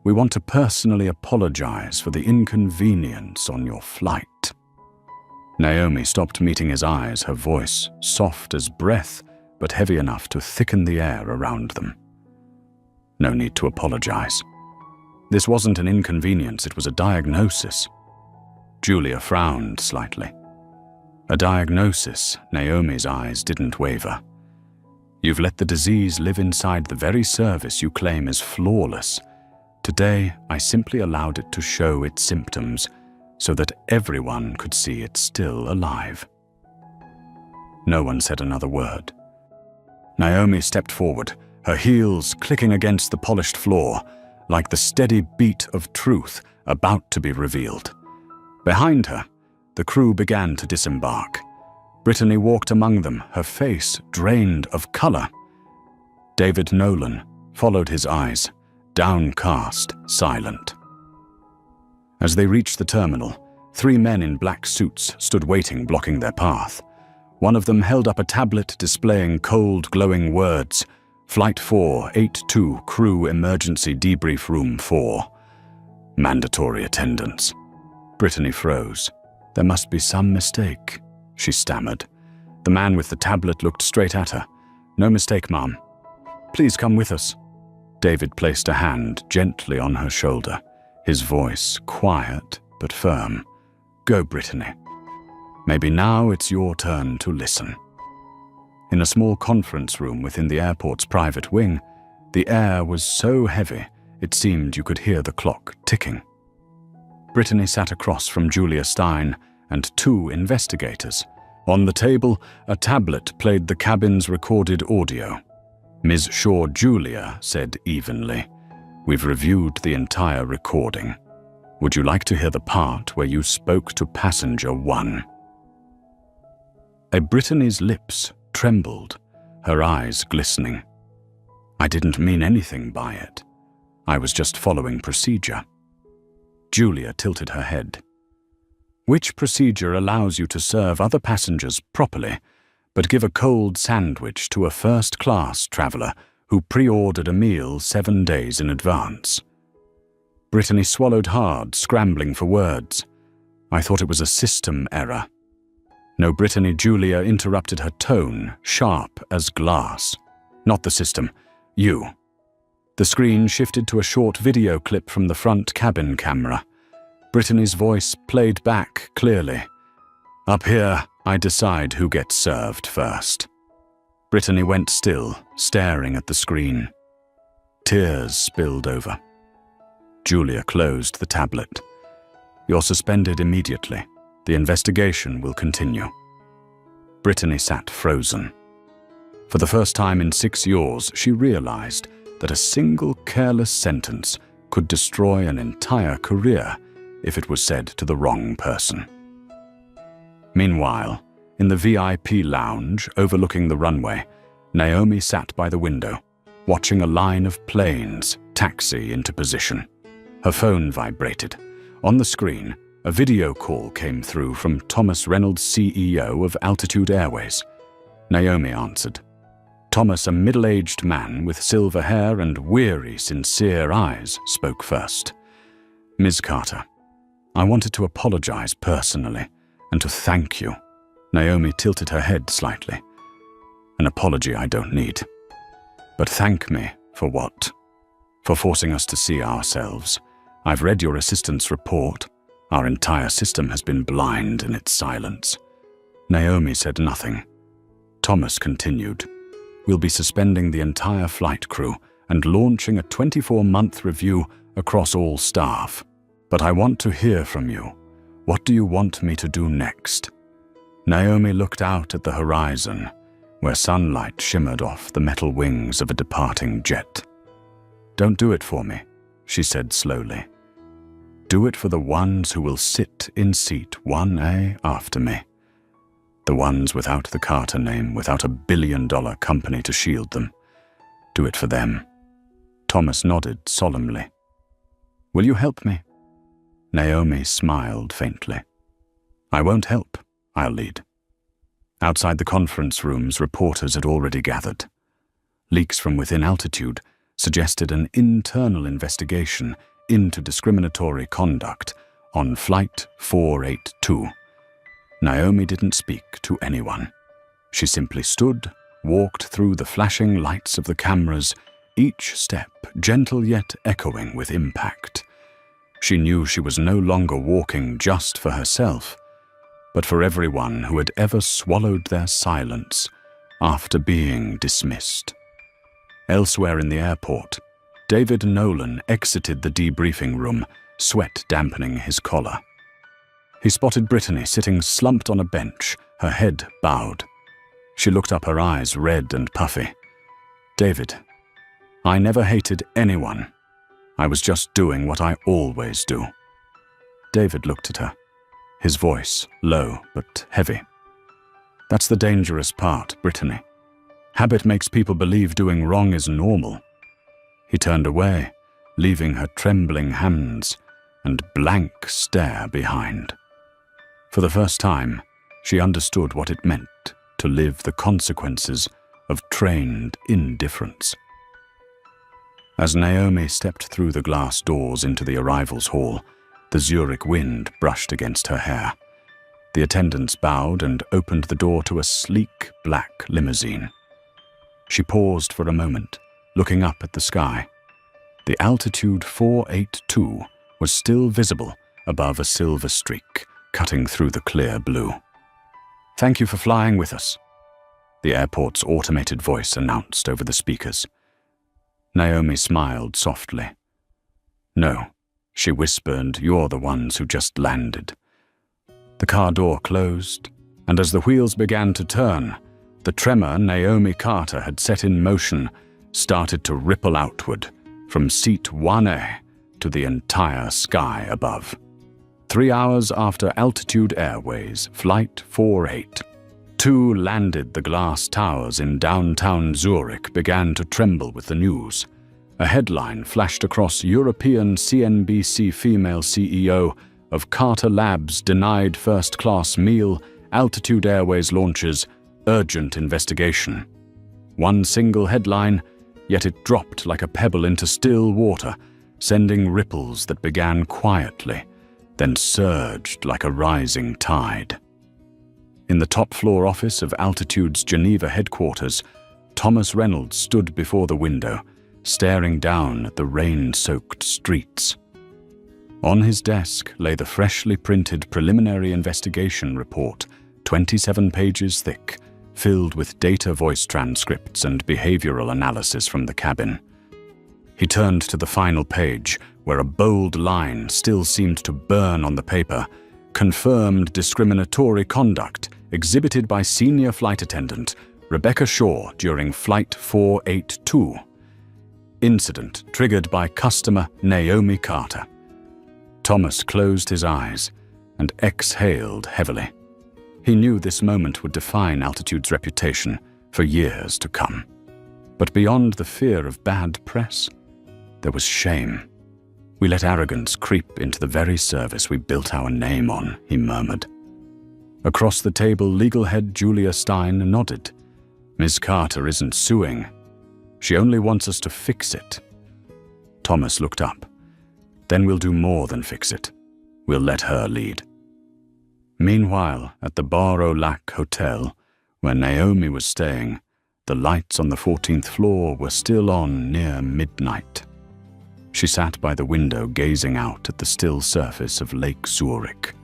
[SPEAKER 1] "We want to personally apologize for the inconvenience on your flight." Naomi stopped meeting his eyes, her voice soft as breath, but heavy enough to thicken the air around them. "No need to apologize. This wasn't an inconvenience, it was a diagnosis." Julia frowned slightly. "A diagnosis," Naomi's eyes didn't waver. "You've let the disease live inside the very service you claim is flawless. Today, I simply allowed it to show its symptoms so that everyone could see it's still alive." No one said another word. Naomi stepped forward, her heels clicking against the polished floor, like the steady beat of truth about to be revealed. Behind her, the crew began to disembark. Brittany walked among them, her face drained of color. David Nolan followed his eyes, downcast, silent. As they reached the terminal, three men in black suits stood waiting, blocking their path. One of them held up a tablet displaying cold, glowing words. "Flight 482, Crew Emergency Debrief Room 4. Mandatory attendance." Brittany froze. "There must be some mistake," she stammered. The man with the tablet looked straight at her. "No mistake, ma'am. Please come with us." David placed a hand gently on her shoulder, his voice quiet but firm. "Go, Brittany. Maybe now it's your turn to listen." In a small conference room within the airport's private wing, the air was so heavy it seemed you could hear the clock ticking. Brittany sat across from Julia Stein and two investigators. On the table, a tablet played the cabin's recorded audio. Ms. Shaw Julia said evenly, "We've reviewed the entire recording. Would you like to hear the part where you spoke to passenger 1? Brittany's lips trembled, her eyes glistening. "I didn't mean anything by it. I was just following procedure." Julia tilted her head. "Which procedure allows you to serve other passengers properly, but give a cold sandwich to a first-class traveler who pre-ordered a meal 7 days in advance?" Brittany swallowed hard, scrambling for words. "I thought it was a system error." "No, Brittany," Julia interrupted, her tone sharp as glass. "Not the system. You." The screen shifted to a short video clip from the front cabin camera. Brittany's voice played back clearly. "Up here, I decide who gets served first." Brittany went still, staring at the screen. Tears spilled over. Julia closed the tablet. "You're suspended immediately. The investigation will continue." Brittany sat frozen. For the first time in 6 years, she realized that a single careless sentence could destroy an entire career if it was said to the wrong person. Meanwhile, in the VIP lounge overlooking the runway, Naomi sat by the window, watching a line of planes taxi into position. Her phone vibrated. On the screen, a video call came through from Thomas Reynolds, CEO of Altitude Airways. Naomi answered. Thomas, a middle-aged man with silver hair and weary, sincere eyes, spoke first. "Ms. Carter, I wanted to apologize personally and to thank you." Naomi tilted her head slightly. "An apology I don't need. But thank me for what? For forcing us to see ourselves. I've read your assistant's report. Our entire system has been blind in its silence." Naomi said nothing. Thomas continued. "We'll be suspending the entire flight crew and launching a 24-month review across all staff. But I want to hear from you. What do you want me to do next?" Naomi looked out at the horizon, where sunlight shimmered off the metal wings of a departing jet. "Don't do it for me," she said slowly. "Do it for the ones who will sit in seat 1A after me. The ones without the Carter name, without a billion-dollar company to shield them. Do it for them." Thomas nodded solemnly. "Will you help me?" Naomi smiled faintly. "I won't help. I'll lead." Outside the conference rooms, reporters had already gathered. Leaks from within Altitude suggested an internal investigation into discriminatory conduct on Flight 482. Naomi didn't speak to anyone. She simply stood, walked through the flashing lights of the cameras, each step gentle yet echoing with impact. She knew she was no longer walking just for herself, but for everyone who had ever swallowed their silence after being dismissed. Elsewhere in the airport, David Nolan exited the debriefing room, sweat dampening his collar. He spotted Brittany sitting slumped on a bench, her head bowed. She looked up, her eyes red and puffy. "David, I never hated anyone. I was just doing what I always do." David looked at her, his voice low but heavy. "That's the dangerous part, Brittany. Habit makes people believe doing wrong is normal." He turned away, leaving her trembling hands and blank stare behind. For the first time, she understood what it meant to live the consequences of trained indifference. As Naomi stepped through the glass doors into the arrivals hall, the Zurich wind brushed against her hair. The attendants bowed and opened the door to a sleek black limousine. She paused for a moment, looking up at the sky. The Altitude 482 was still visible above a silver streak, cutting through the clear blue. "Thank you for flying with us." the airport's automated voice announced over the speakers. Naomi smiled softly. "No," she whispered, "you're the ones who just landed." The car door closed, and as the wheels began to turn, the tremor Naomi Carter had set in motion started to ripple outward from seat 1A to the entire sky above. 3 hours after Altitude Airways Flight 482 landed, the glass towers in downtown Zurich began to tremble with the news. A headline flashed across European CNBC: female CEO of Carter Labs denied first-class meal, Altitude Airways launches urgent investigation. One single headline, yet it dropped like a pebble into still water, sending ripples that began quietly, then surged like a rising tide. In the top-floor office of Altitude's Geneva headquarters, Thomas Reynolds stood before the window, staring down at the rain-soaked streets. On his desk lay the freshly printed preliminary investigation report, 27 pages thick, filled with data voice transcripts and behavioral analysis from the cabin. He turned to the final page, where a bold line still seemed to burn on the paper: confirmed discriminatory conduct exhibited by senior flight attendant Rebecca Shaw during Flight 482. Incident triggered by customer Naomi Carter. Thomas closed his eyes and exhaled heavily. He knew this moment would define Altitude's reputation for years to come. But beyond the fear of bad press, there was shame. "We let arrogance creep into the very service we built our name on," he murmured. Across the table, legal head Julia Stein nodded. "Ms. Carter isn't suing. She only wants us to fix it." Thomas looked up. "Then we'll do more than fix it. We'll let her lead." Meanwhile, at the Bar au Lac Hotel, where Naomi was staying, the lights on the 14th floor were still on near midnight. She sat by the window gazing out at the still surface of Lake Zurich.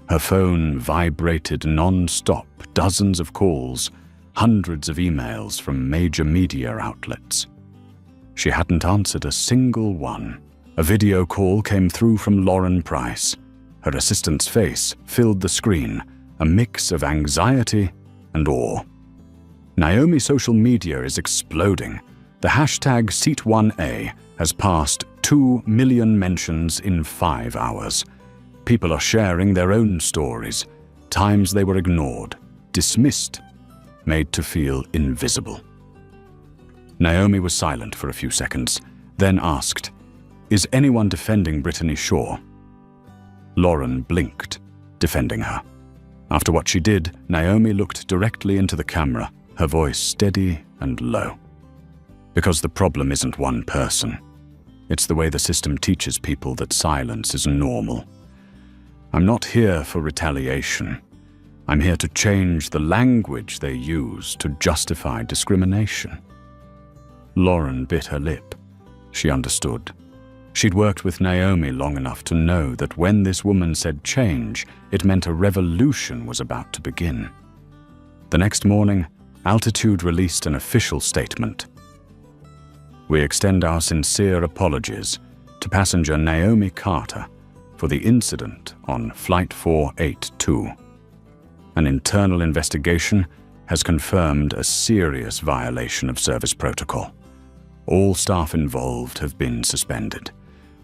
[SPEAKER 1] Her phone vibrated non-stop, dozens of calls, hundreds of emails from major media outlets. She hadn't answered a single one. A video call came through from Lauren Price. Her assistant's face filled the screen, a mix of anxiety and awe. Naomi's social media is exploding. The hashtag Seat1A has passed 2 million mentions in 5 hours. People are sharing their own stories, times they were ignored, dismissed, made to feel invisible. Naomi was silent for a few seconds, then asked, "Is anyone defending Brittany Shaw?" Lauren blinked, defending her. After what she did, Naomi looked directly into the camera, her voice steady and low. "Because the problem isn't one person. It's the way the system teaches people that silence is normal. I'm not here for retaliation. I'm here to change the language they use to justify discrimination." Lauren bit her lip. She understood. She'd worked with Naomi long enough to know that when this woman said change, it meant a revolution was about to begin. The next morning, Altitude released an official statement. "We extend our sincere apologies to passenger Naomi Carter for the incident on Flight 482. An internal investigation has confirmed a serious violation of service protocol. All staff involved have been suspended.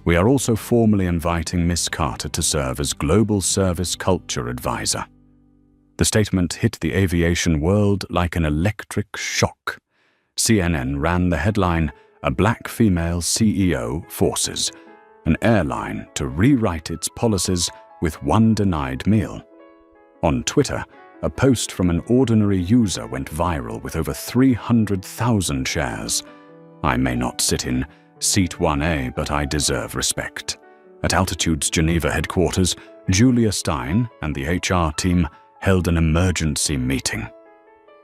[SPEAKER 1] We are also formally inviting Miss Carter to serve as Global Service Culture Advisor." The statement hit the aviation world like an electric shock. CNN ran the headline, "A Black Female CEO Forces an Airline to Rewrite Its Policies with One Denied Meal." On Twitter, a post from an ordinary user went viral with over 300,000 shares. "I may not sit in Seat 1A, but I deserve respect." At Altitude's Geneva headquarters, Julia Stein and the HR team held an emergency meeting.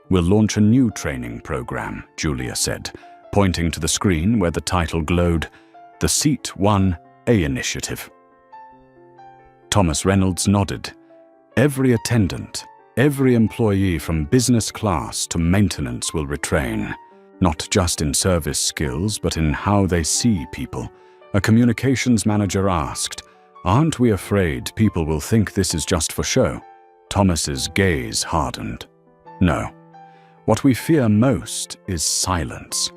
[SPEAKER 1] "We'll launch a new training program," Julia said, pointing to the screen where the title glowed, "The Seat 1A Initiative." Thomas Reynolds nodded. Every attendant, Every employee from business class to maintenance will retrain, not just in service skills, but in how they see people. A communications manager asked, "Aren't we afraid people will think this is just for show?" Thomas's gaze hardened. "No. What we fear most is silence,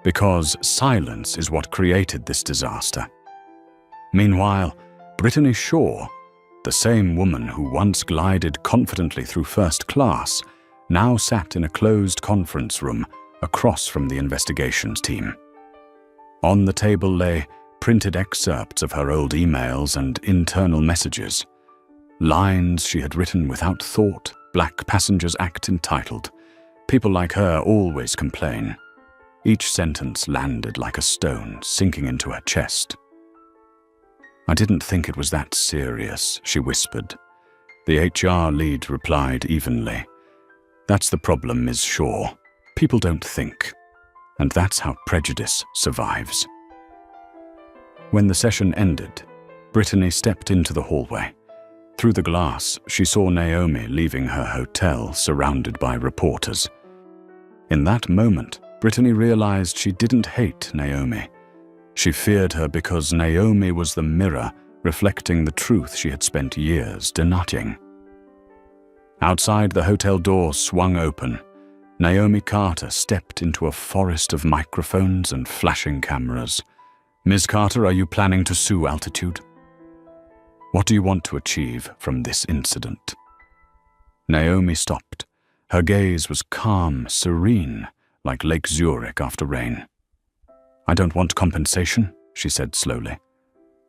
[SPEAKER 1] because silence is what created this disaster." Meanwhile, Brittany Shaw, the same woman who once glided confidently through first class, now sat in a closed conference room across from the investigations team. On the table lay printed excerpts of her old emails and internal messages. Lines she had written without thought, Black Passengers Act entitled. People like her always complain. Each sentence landed like a stone sinking into her chest. "I didn't think it was that serious," she whispered. The HR lead replied evenly. "That's the problem, Ms. Shaw. People don't think. And that's how prejudice survives." When the session ended, Brittany stepped into the hallway. Through the glass, she saw Naomi leaving her hotel surrounded by reporters. In that moment, Brittany realized she didn't hate Naomi. She feared her because Naomi was the mirror reflecting the truth she had spent years denying. Outside, the hotel doors swung open. Naomi Carter stepped into a forest of microphones and flashing cameras. "Ms. Carter, are you planning to sue Altitude? What do you want to achieve from this incident?" Naomi stopped. Her gaze was calm, serene, like Lake Zurich after rain. "I don't want compensation," she said slowly.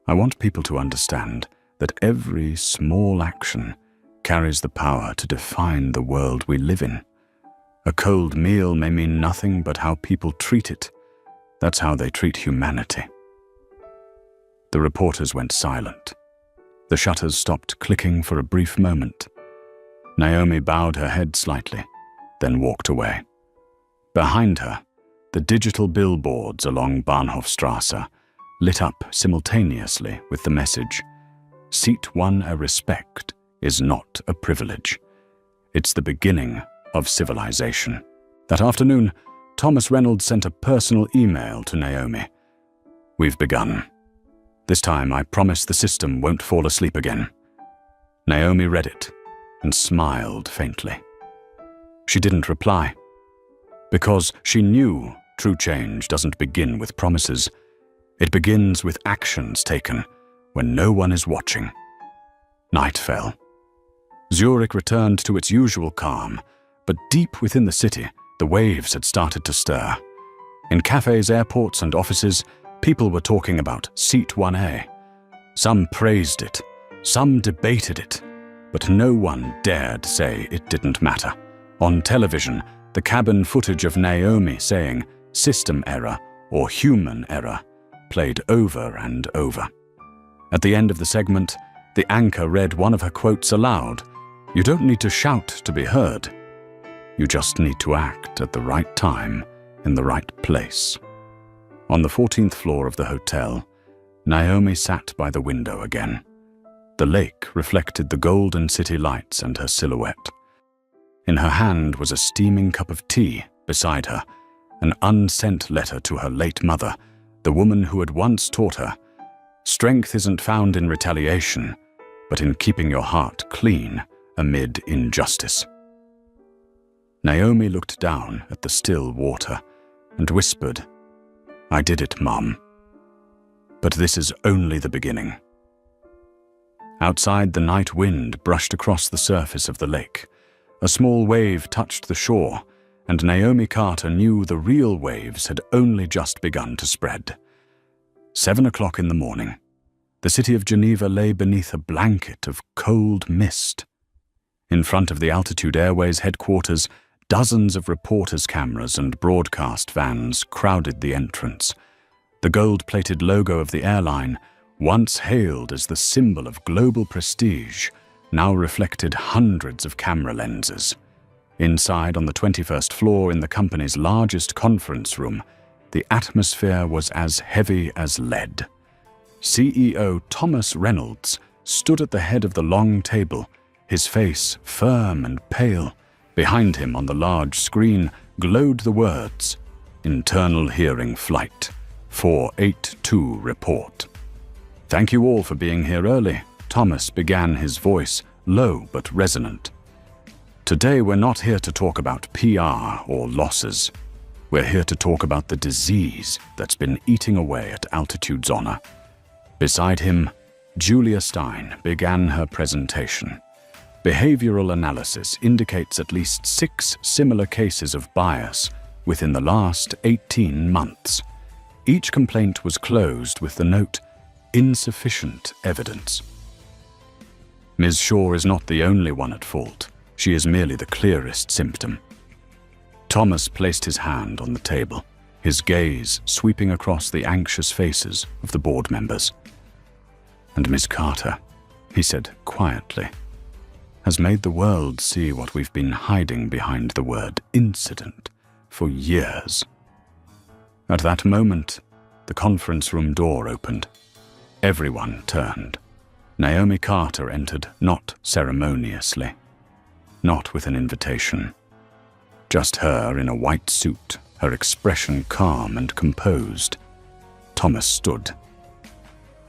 [SPEAKER 1] "I want people to understand that every small action carries the power to define the world we live in. A cold meal may mean nothing but how people treat it. That's how they treat humanity." The reporters went silent. The shutters stopped clicking for a brief moment. Naomi bowed her head slightly, then walked away. Behind her, the digital billboards along Bahnhofstrasse lit up simultaneously with the message, "Seat one a respect is not a privilege. It's the beginning of civilization." That afternoon, Thomas Reynolds sent a personal email to Naomi. "We've begun. This time I promise the system won't fall asleep again." Naomi read it and smiled faintly. She didn't reply, because she knew true change doesn't begin with promises. It begins with actions taken when no one is watching. Night fell. Zurich returned to its usual calm, but deep within the city, the waves had started to stir. In cafes, airports, and offices, people were talking about Seat 1A. Some praised it, some debated it, but no one dared say it didn't matter. On television, the cabin footage of Naomi saying "system error" or "human error" played over and over. At the end of the segment, the anchor read one of her quotes aloud. "You don't need to shout to be heard. You just need to act at the right time, in the right place." On the 14th floor of the hotel, Naomi sat by the window again. The lake reflected the golden city lights and her silhouette. In her hand was a steaming cup of tea beside her, an unsent letter to her late mother, the woman who had once taught her, "Strength isn't found in retaliation, but in keeping your heart clean amid injustice." Naomi looked down at the still water and whispered, "I did it, Mom. But this is only the beginning." Outside, the night wind brushed across the surface of the lake. A small wave touched the shore, and Naomi Carter knew the real waves had only just begun to spread. 7 o'clock in the morning. The city of Geneva lay beneath a blanket of cold mist. In front of the Altitude Airways headquarters, dozens of reporters' cameras and broadcast vans crowded the entrance. The gold-plated logo of the airline, once hailed as the symbol of global prestige, now reflected hundreds of camera lenses. Inside, on the 21st floor in the company's largest conference room, the atmosphere was as heavy as lead. CEO Thomas Reynolds stood at the head of the long table, his face firm and pale. Behind him on the large screen glowed the words, "Internal Hearing Flight, 482 report." "Thank you all for being here early," Thomas began, his voice low but resonant. "Today we're not here to talk about PR or losses. We're here to talk about the disease that's been eating away at Altitude's honor." Beside him, Julia Stein began her presentation. Behavioral analysis indicates at least 6 similar cases of bias within the last 18 months. Each complaint was closed with the note, "Insufficient evidence." Ms. Shaw is not the only one at fault. She is merely the clearest symptom. Thomas placed his hand on the table, his gaze sweeping across the anxious faces of the board members. "And Miss Carter," he said quietly, "has made the world see what we've been hiding behind the word incident for years." At that moment, the conference room door opened. Everyone turned. Naomi Carter entered, not ceremoniously, not with an invitation. Just her in a white suit, her expression calm and composed. Thomas stood.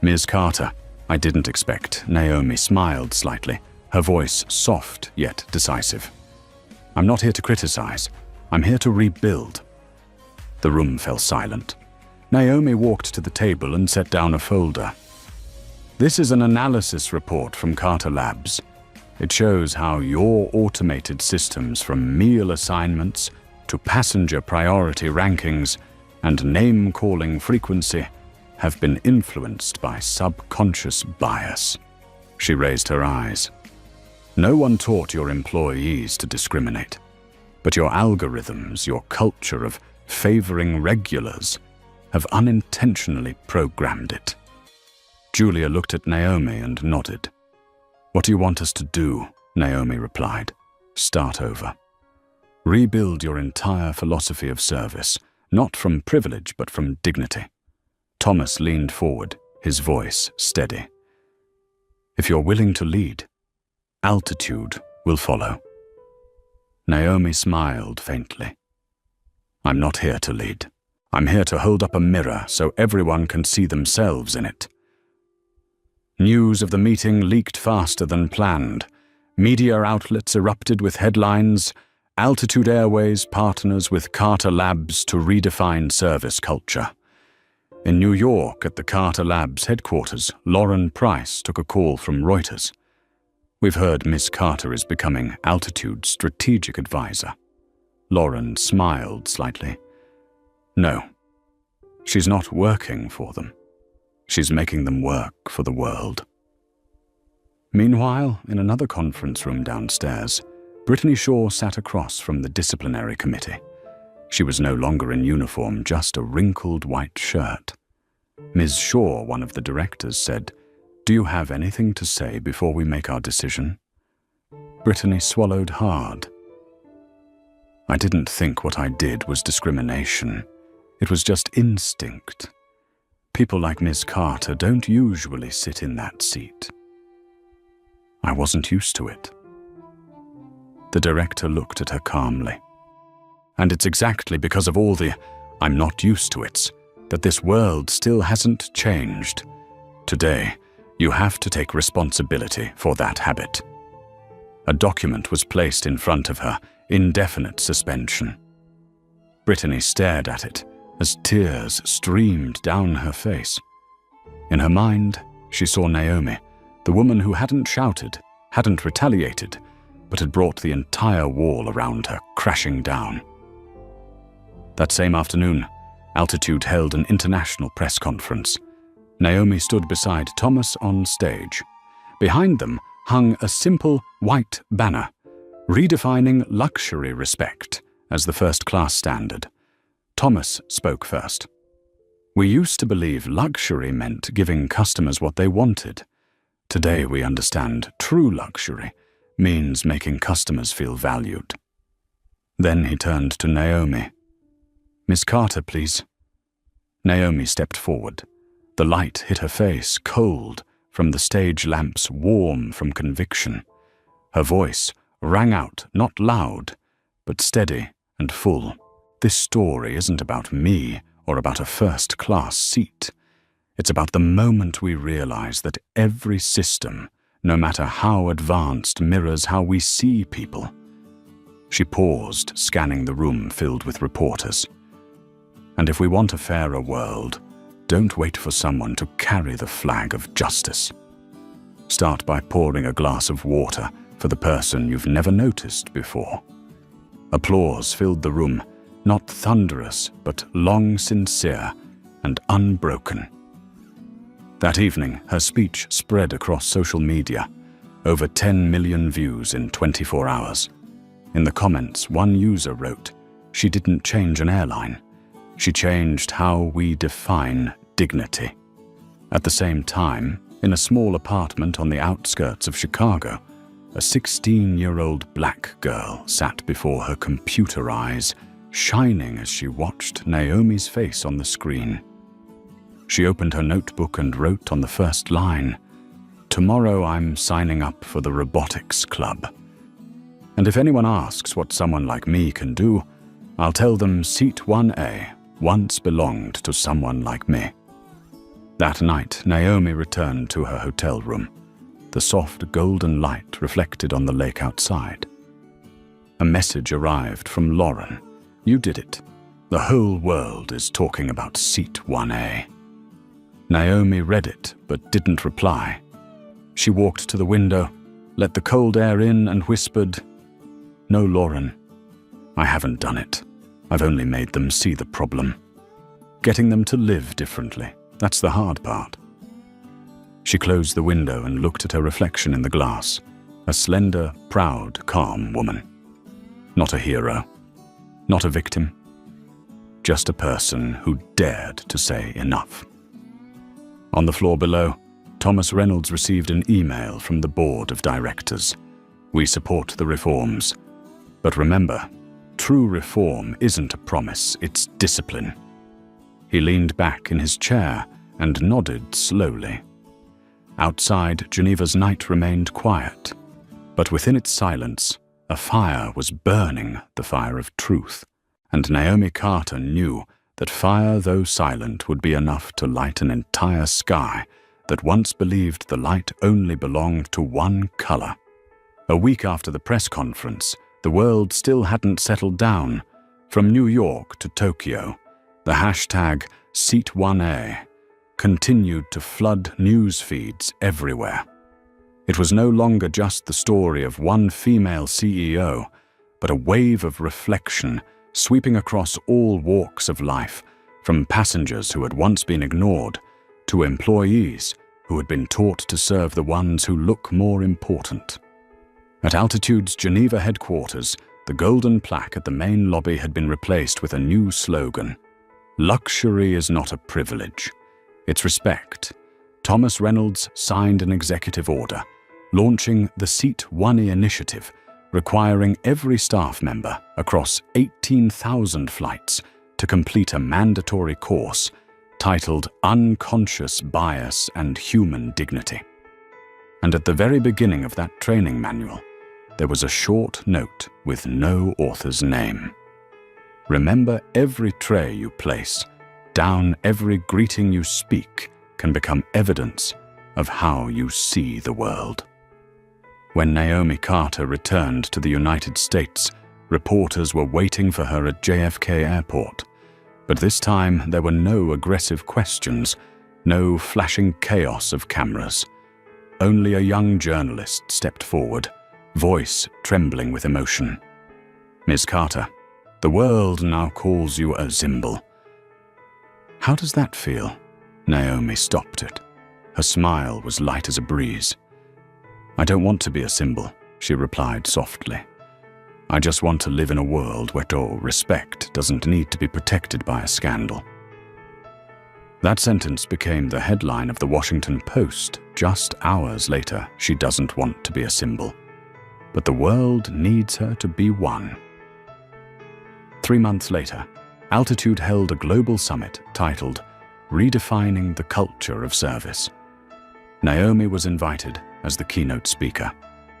[SPEAKER 1] "Ms. Carter, I didn't expect." Naomi smiled slightly, her voice soft yet decisive. "I'm not here to criticize. I'm here to rebuild." The room fell silent. Naomi walked to the table and set down a folder. "This is an analysis report from Carter Labs. It shows how your automated systems, from meal assignments to passenger priority rankings and name-calling frequency, have been influenced by subconscious bias." She raised her eyes. "No one taught your employees to discriminate, but your algorithms, your culture of favoring regulars, have unintentionally programmed it." Julia looked at Naomi and nodded. "What do you want us to do?" Naomi replied. "Start over. Rebuild your entire philosophy of service, not from privilege but from dignity." Thomas leaned forward, his voice steady. "If you're willing to lead, Altitude will follow." Naomi smiled faintly. "I'm not here to lead. I'm here to hold up a mirror so everyone can see themselves in it." News of the meeting leaked faster than planned. Media outlets erupted with headlines, "Altitude Airways partners with Carter Labs to redefine service culture." In New York, at the Carter Labs headquarters, Lauren Price took a call from Reuters. "We've heard Miss Carter is becoming Altitude's strategic advisor." Lauren smiled slightly. "No, she's not working for them. She's making them work for the world." Meanwhile, in another conference room downstairs, Brittany Shaw sat across from the disciplinary committee. She was no longer in uniform, just a wrinkled white shirt. Ms. Shaw, one of the directors, said, "Do you have anything to say before we make our decision?" Brittany swallowed hard. "I didn't think what I did was discrimination. It was just instinct. People like Ms. Carter don't usually sit in that seat. I wasn't used to it." The director looked at her calmly. "And it's exactly because of all the 'I'm not used to it's' that this world still hasn't changed. Today, you have to take responsibility for that habit." A document was placed in front of her, indefinite suspension. Brittany stared at it as tears streamed down her face. In her mind, she saw Naomi, the woman who hadn't shouted, hadn't retaliated, but had brought the entire wall around her crashing down. That same afternoon, Altitude held an international press conference. Naomi stood beside Thomas on stage. Behind them hung a simple white banner, redefining luxury respect as the first-class standard. Thomas spoke first. "We used to believe luxury meant giving customers what they wanted. Today we understand true luxury means making customers feel valued." Then he turned to Naomi. "Miss Carter, please." Naomi stepped forward. The light hit her face, cold, from the stage lamps, warm from conviction. Her voice rang out, not loud, but steady and full. This story isn't about me or about a first-class seat. It's about the moment we realize that every system, no matter how advanced, mirrors how we see people. She paused, scanning the room filled with reporters. And if we want a fairer world, don't wait for someone to carry the flag of justice. Start by pouring a glass of water for the person you've never noticed before. Applause filled the room, not thunderous, but long sincere and unbroken. That evening, her speech spread across social media, over 10 million views in 24 hours. In the comments, one user wrote, "She didn't change an airline. She changed how we define dignity." At the same time, in a small apartment on the outskirts of Chicago, a 16-year-old black girl sat before her computer, eyes shining as she watched Naomi's face on the screen. She opened her notebook and wrote on the first line, "Tomorrow I'm signing up for the robotics club. And if anyone asks what someone like me can do, I'll tell them Seat 1A once belonged to someone like me." That night, Naomi returned to her hotel room. The soft golden light reflected on the lake outside. A message arrived from Lauren. "You did it. The whole world is talking about Seat 1A. Naomi read it, but didn't reply. She walked to the window, let the cold air in, and whispered, "No, Lauren, I haven't done it. I've only made them see the problem. Getting them to live differently, that's the hard part." She closed the window and looked at her reflection in the glass, a slender, proud, calm woman. Not a hero, not a victim, just a person who dared to say enough. On the floor below, Thomas Reynolds received an email from the board of directors. "We support the reforms. But remember, true reform isn't a promise, it's discipline." He leaned back in his chair and nodded slowly. Outside, Geneva's night remained quiet, but within its silence, a fire was burning, the fire of truth, and Naomi Carter knew that fire, though silent, would be enough to light an entire sky that once believed the light only belonged to one color. A week after the press conference, the world still hadn't settled down. From New York to Tokyo, the hashtag Seat1A continued to flood news feeds everywhere. It was no longer just the story of one female CEO, but a wave of reflection sweeping across all walks of life, from passengers who had once been ignored to employees who had been taught to serve the ones who look more important. At Altitude's Geneva headquarters, the golden plaque at the main lobby had been replaced with a new slogan: "Luxury is not a privilege, it's respect." Thomas Reynolds signed an executive order, launching the Seat 1A initiative, requiring every staff member across 18,000 flights to complete a mandatory course titled Unconscious Bias and Human Dignity. And at the very beginning of that training manual, there was a short note with no author's name. "Remember, every tray you place, down every greeting you speak, can become evidence of how you see the world." When Naomi Carter returned to the United States, reporters were waiting for her at JFK Airport. But this time, there were no aggressive questions, no flashing chaos of cameras. Only a young journalist stepped forward, voice trembling with emotion. "Ms. Carter, the world now calls you a symbol." "How does that feel?" Naomi stopped it. Her smile was light as a breeze. "I don't want to be a symbol," she replied softly. "I just want to live in a world where respect doesn't need to be protected by a scandal." That sentence became the headline of the Washington Post just hours later. She doesn't want to be a symbol, but the world needs her to be one. 3 months later, Altitude held a global summit titled Redefining the Culture of Service. Naomi was invited as the keynote speaker.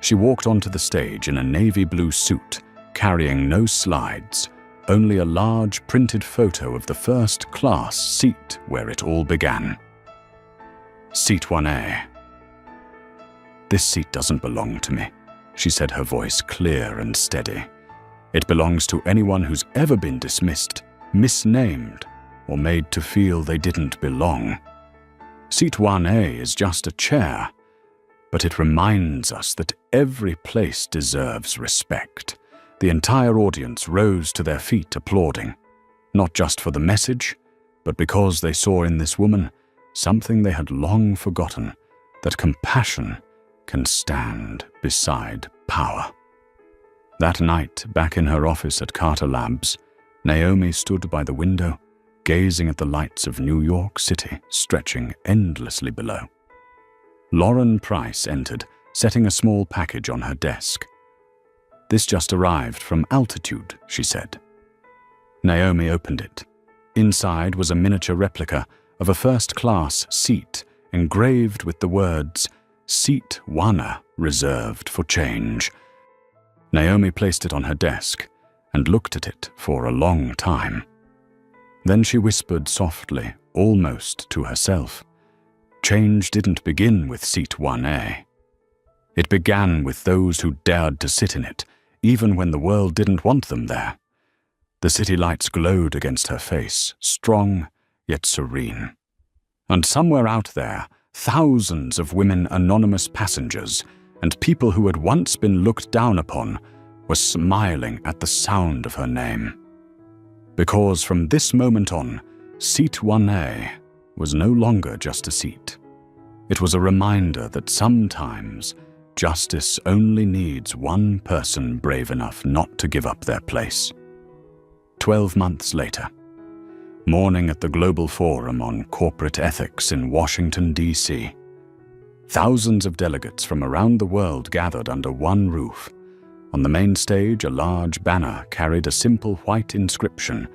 [SPEAKER 1] She walked onto the stage in a navy blue suit, carrying no slides, only a large printed photo of the first-class seat where it all began. Seat 1A. "This seat doesn't belong to me," she said, her voice clear and steady. "It belongs to anyone who's ever been dismissed, misnamed, or made to feel they didn't belong. Seat 1A is just a chair, but it reminds us that every place deserves respect." The entire audience rose to their feet applauding, not just for the message, but because they saw in this woman something they had long forgotten, that compassion can stand beside power. That night, back in her office at Carter Labs, Naomi stood by the window, gazing at the lights of New York City stretching endlessly below. Lauren Price entered, setting a small package on her desk. "This just arrived from Altitude," she said. Naomi opened it. Inside was a miniature replica of a first-class seat engraved with the words, "Seat 1A, reserved for change." Naomi placed it on her desk and looked at it for a long time. Then she whispered softly, almost to herself, "Change didn't begin with Seat 1A. It began with those who dared to sit in it, even when the world didn't want them there." The city lights glowed against her face, strong yet serene. And somewhere out there, thousands of women anonymous passengers and people who had once been looked down upon were smiling at the sound of her name. Because from this moment on, Seat 1A was no longer just a seat. It was a reminder that sometimes justice only needs one person brave enough not to give up their place. 12 months later, morning at the Global Forum on Corporate Ethics in Washington, D.C. Thousands of delegates from around the world gathered under one roof. On the main stage, a large banner carried a simple white inscription,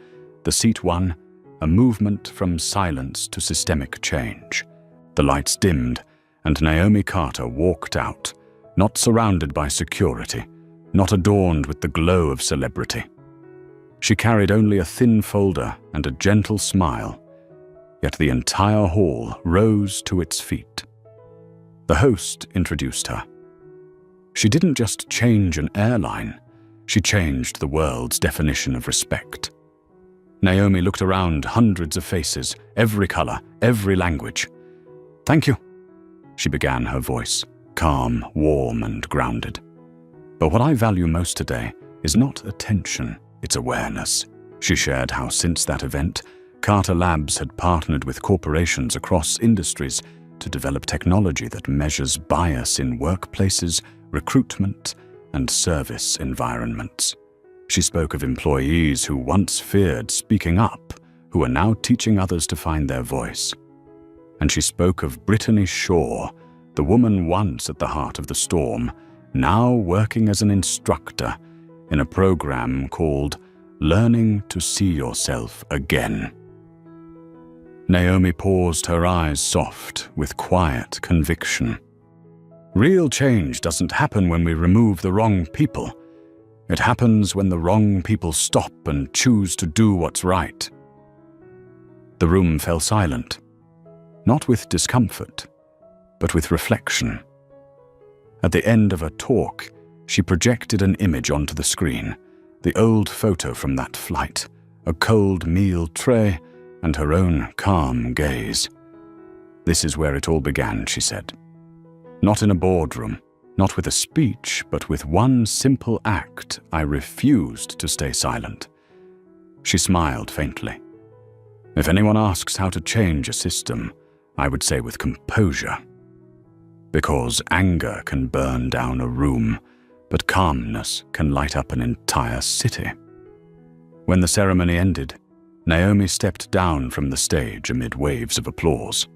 [SPEAKER 1] "The Seat 1, a movement from silence to systemic change." The lights dimmed, and Naomi Carter walked out, not surrounded by security, not adorned with the glow of celebrity. She carried only a thin folder and a gentle smile, yet the entire hall rose to its feet. The host introduced her. She didn't just change an airline, she changed the world's definition of respect. Naomi looked around, hundreds of faces, every color, every language. "Thank you," she began, her voice calm, warm, and grounded. "But what I value most today is not attention, it's awareness." She shared how since that event, Carter Labs had partnered with corporations across industries to develop technology that measures bias in workplaces, recruitment, and service environments. She spoke of employees who once feared speaking up, who are now teaching others to find their voice. And she spoke of Brittany Shaw, the woman once at the heart of the storm, now working as an instructor in a program called Learning to See Yourself Again. Naomi paused, her eyes soft, with quiet conviction. Real change doesn't happen when we remove the wrong people. It happens when the wrong people stop and choose to do what's right. The room fell silent, not with discomfort, but with reflection. At the end of her talk, she projected an image onto the screen, the old photo from that flight, a cold meal tray, and her own calm gaze. "This is where it all began," she said. "Not in a boardroom, not with a speech, but with one simple act. I refused to stay silent." She smiled faintly. "If anyone asks how to change a system, I would say with composure. Because anger can burn down a room, but calmness can light up an entire city." When the ceremony ended, Naomi stepped down from the stage amid waves of applause.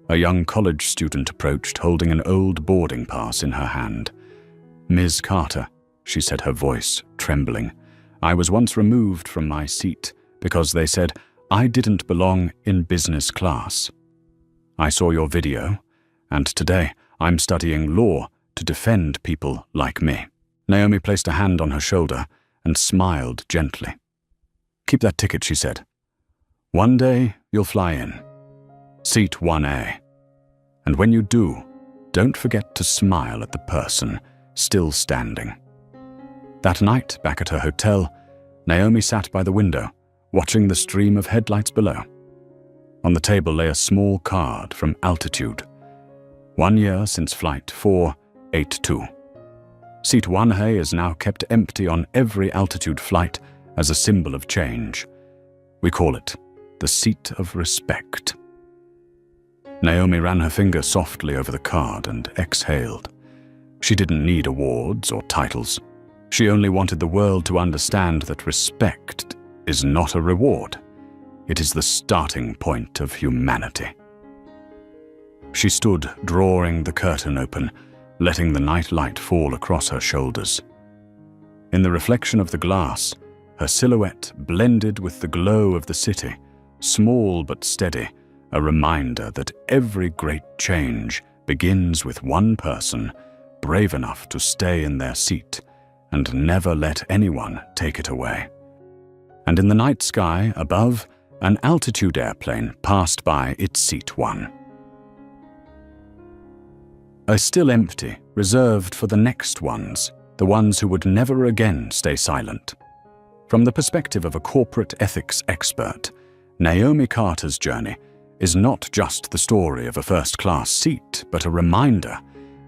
[SPEAKER 1] A young college student approached, holding an old boarding pass in her hand. "Ms. Carter," she said, her voice trembling, "I was once removed from my seat because they said I didn't belong in business class. I saw your video, and today I'm studying law to defend people like me. Naomi placed a hand on her shoulder and smiled gently. "Keep that ticket," she said. "One day you'll fly in. Seat 1A. And when you do, don't forget to smile at the person still standing." That night, back at her hotel, Naomi sat by the window, watching the stream of headlights below. On the table lay a small card from Altitude. 1 year since Flight 482. Seat 1A is now kept empty on every Altitude flight as a symbol of change. We call it the Seat of Respect. Naomi ran her finger softly over the card and exhaled. She didn't need awards or titles. She only wanted the world to understand that respect is not a reward. It is the starting point of humanity. She stood, drawing the curtain open, letting the night light fall across her shoulders. In the reflection of the glass, her silhouette blended with the glow of the city, small but steady, a reminder that every great change begins with one person brave enough to stay in their seat and never let anyone take it away. And in the night sky above, an Altitude airplane passed by its seat 1. Still empty, reserved for the next ones, the ones who would never again stay silent. From the perspective of a corporate ethics expert, Naomi Carter's journey is not just the story of a first-class seat, but a reminder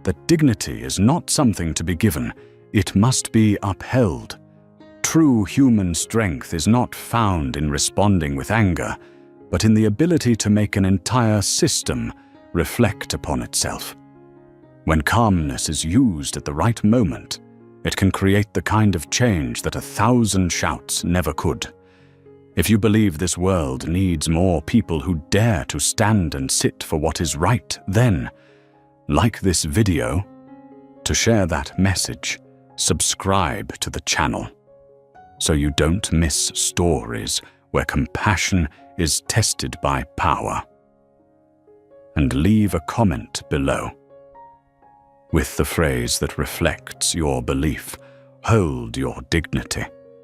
[SPEAKER 1] that dignity is not something to be given, it must be upheld. True human strength is not found in responding with anger, but in the ability to make an entire system reflect upon itself. When calmness is used at the right moment, it can create the kind of change that 1,000 shouts never could. If you believe this world needs more people who dare to stand and sit for what is right, then, like this video, to share that message, subscribe to the channel, so you don't miss stories where compassion is tested by power. And leave a comment below with the phrase that reflects your belief. Hold your dignity.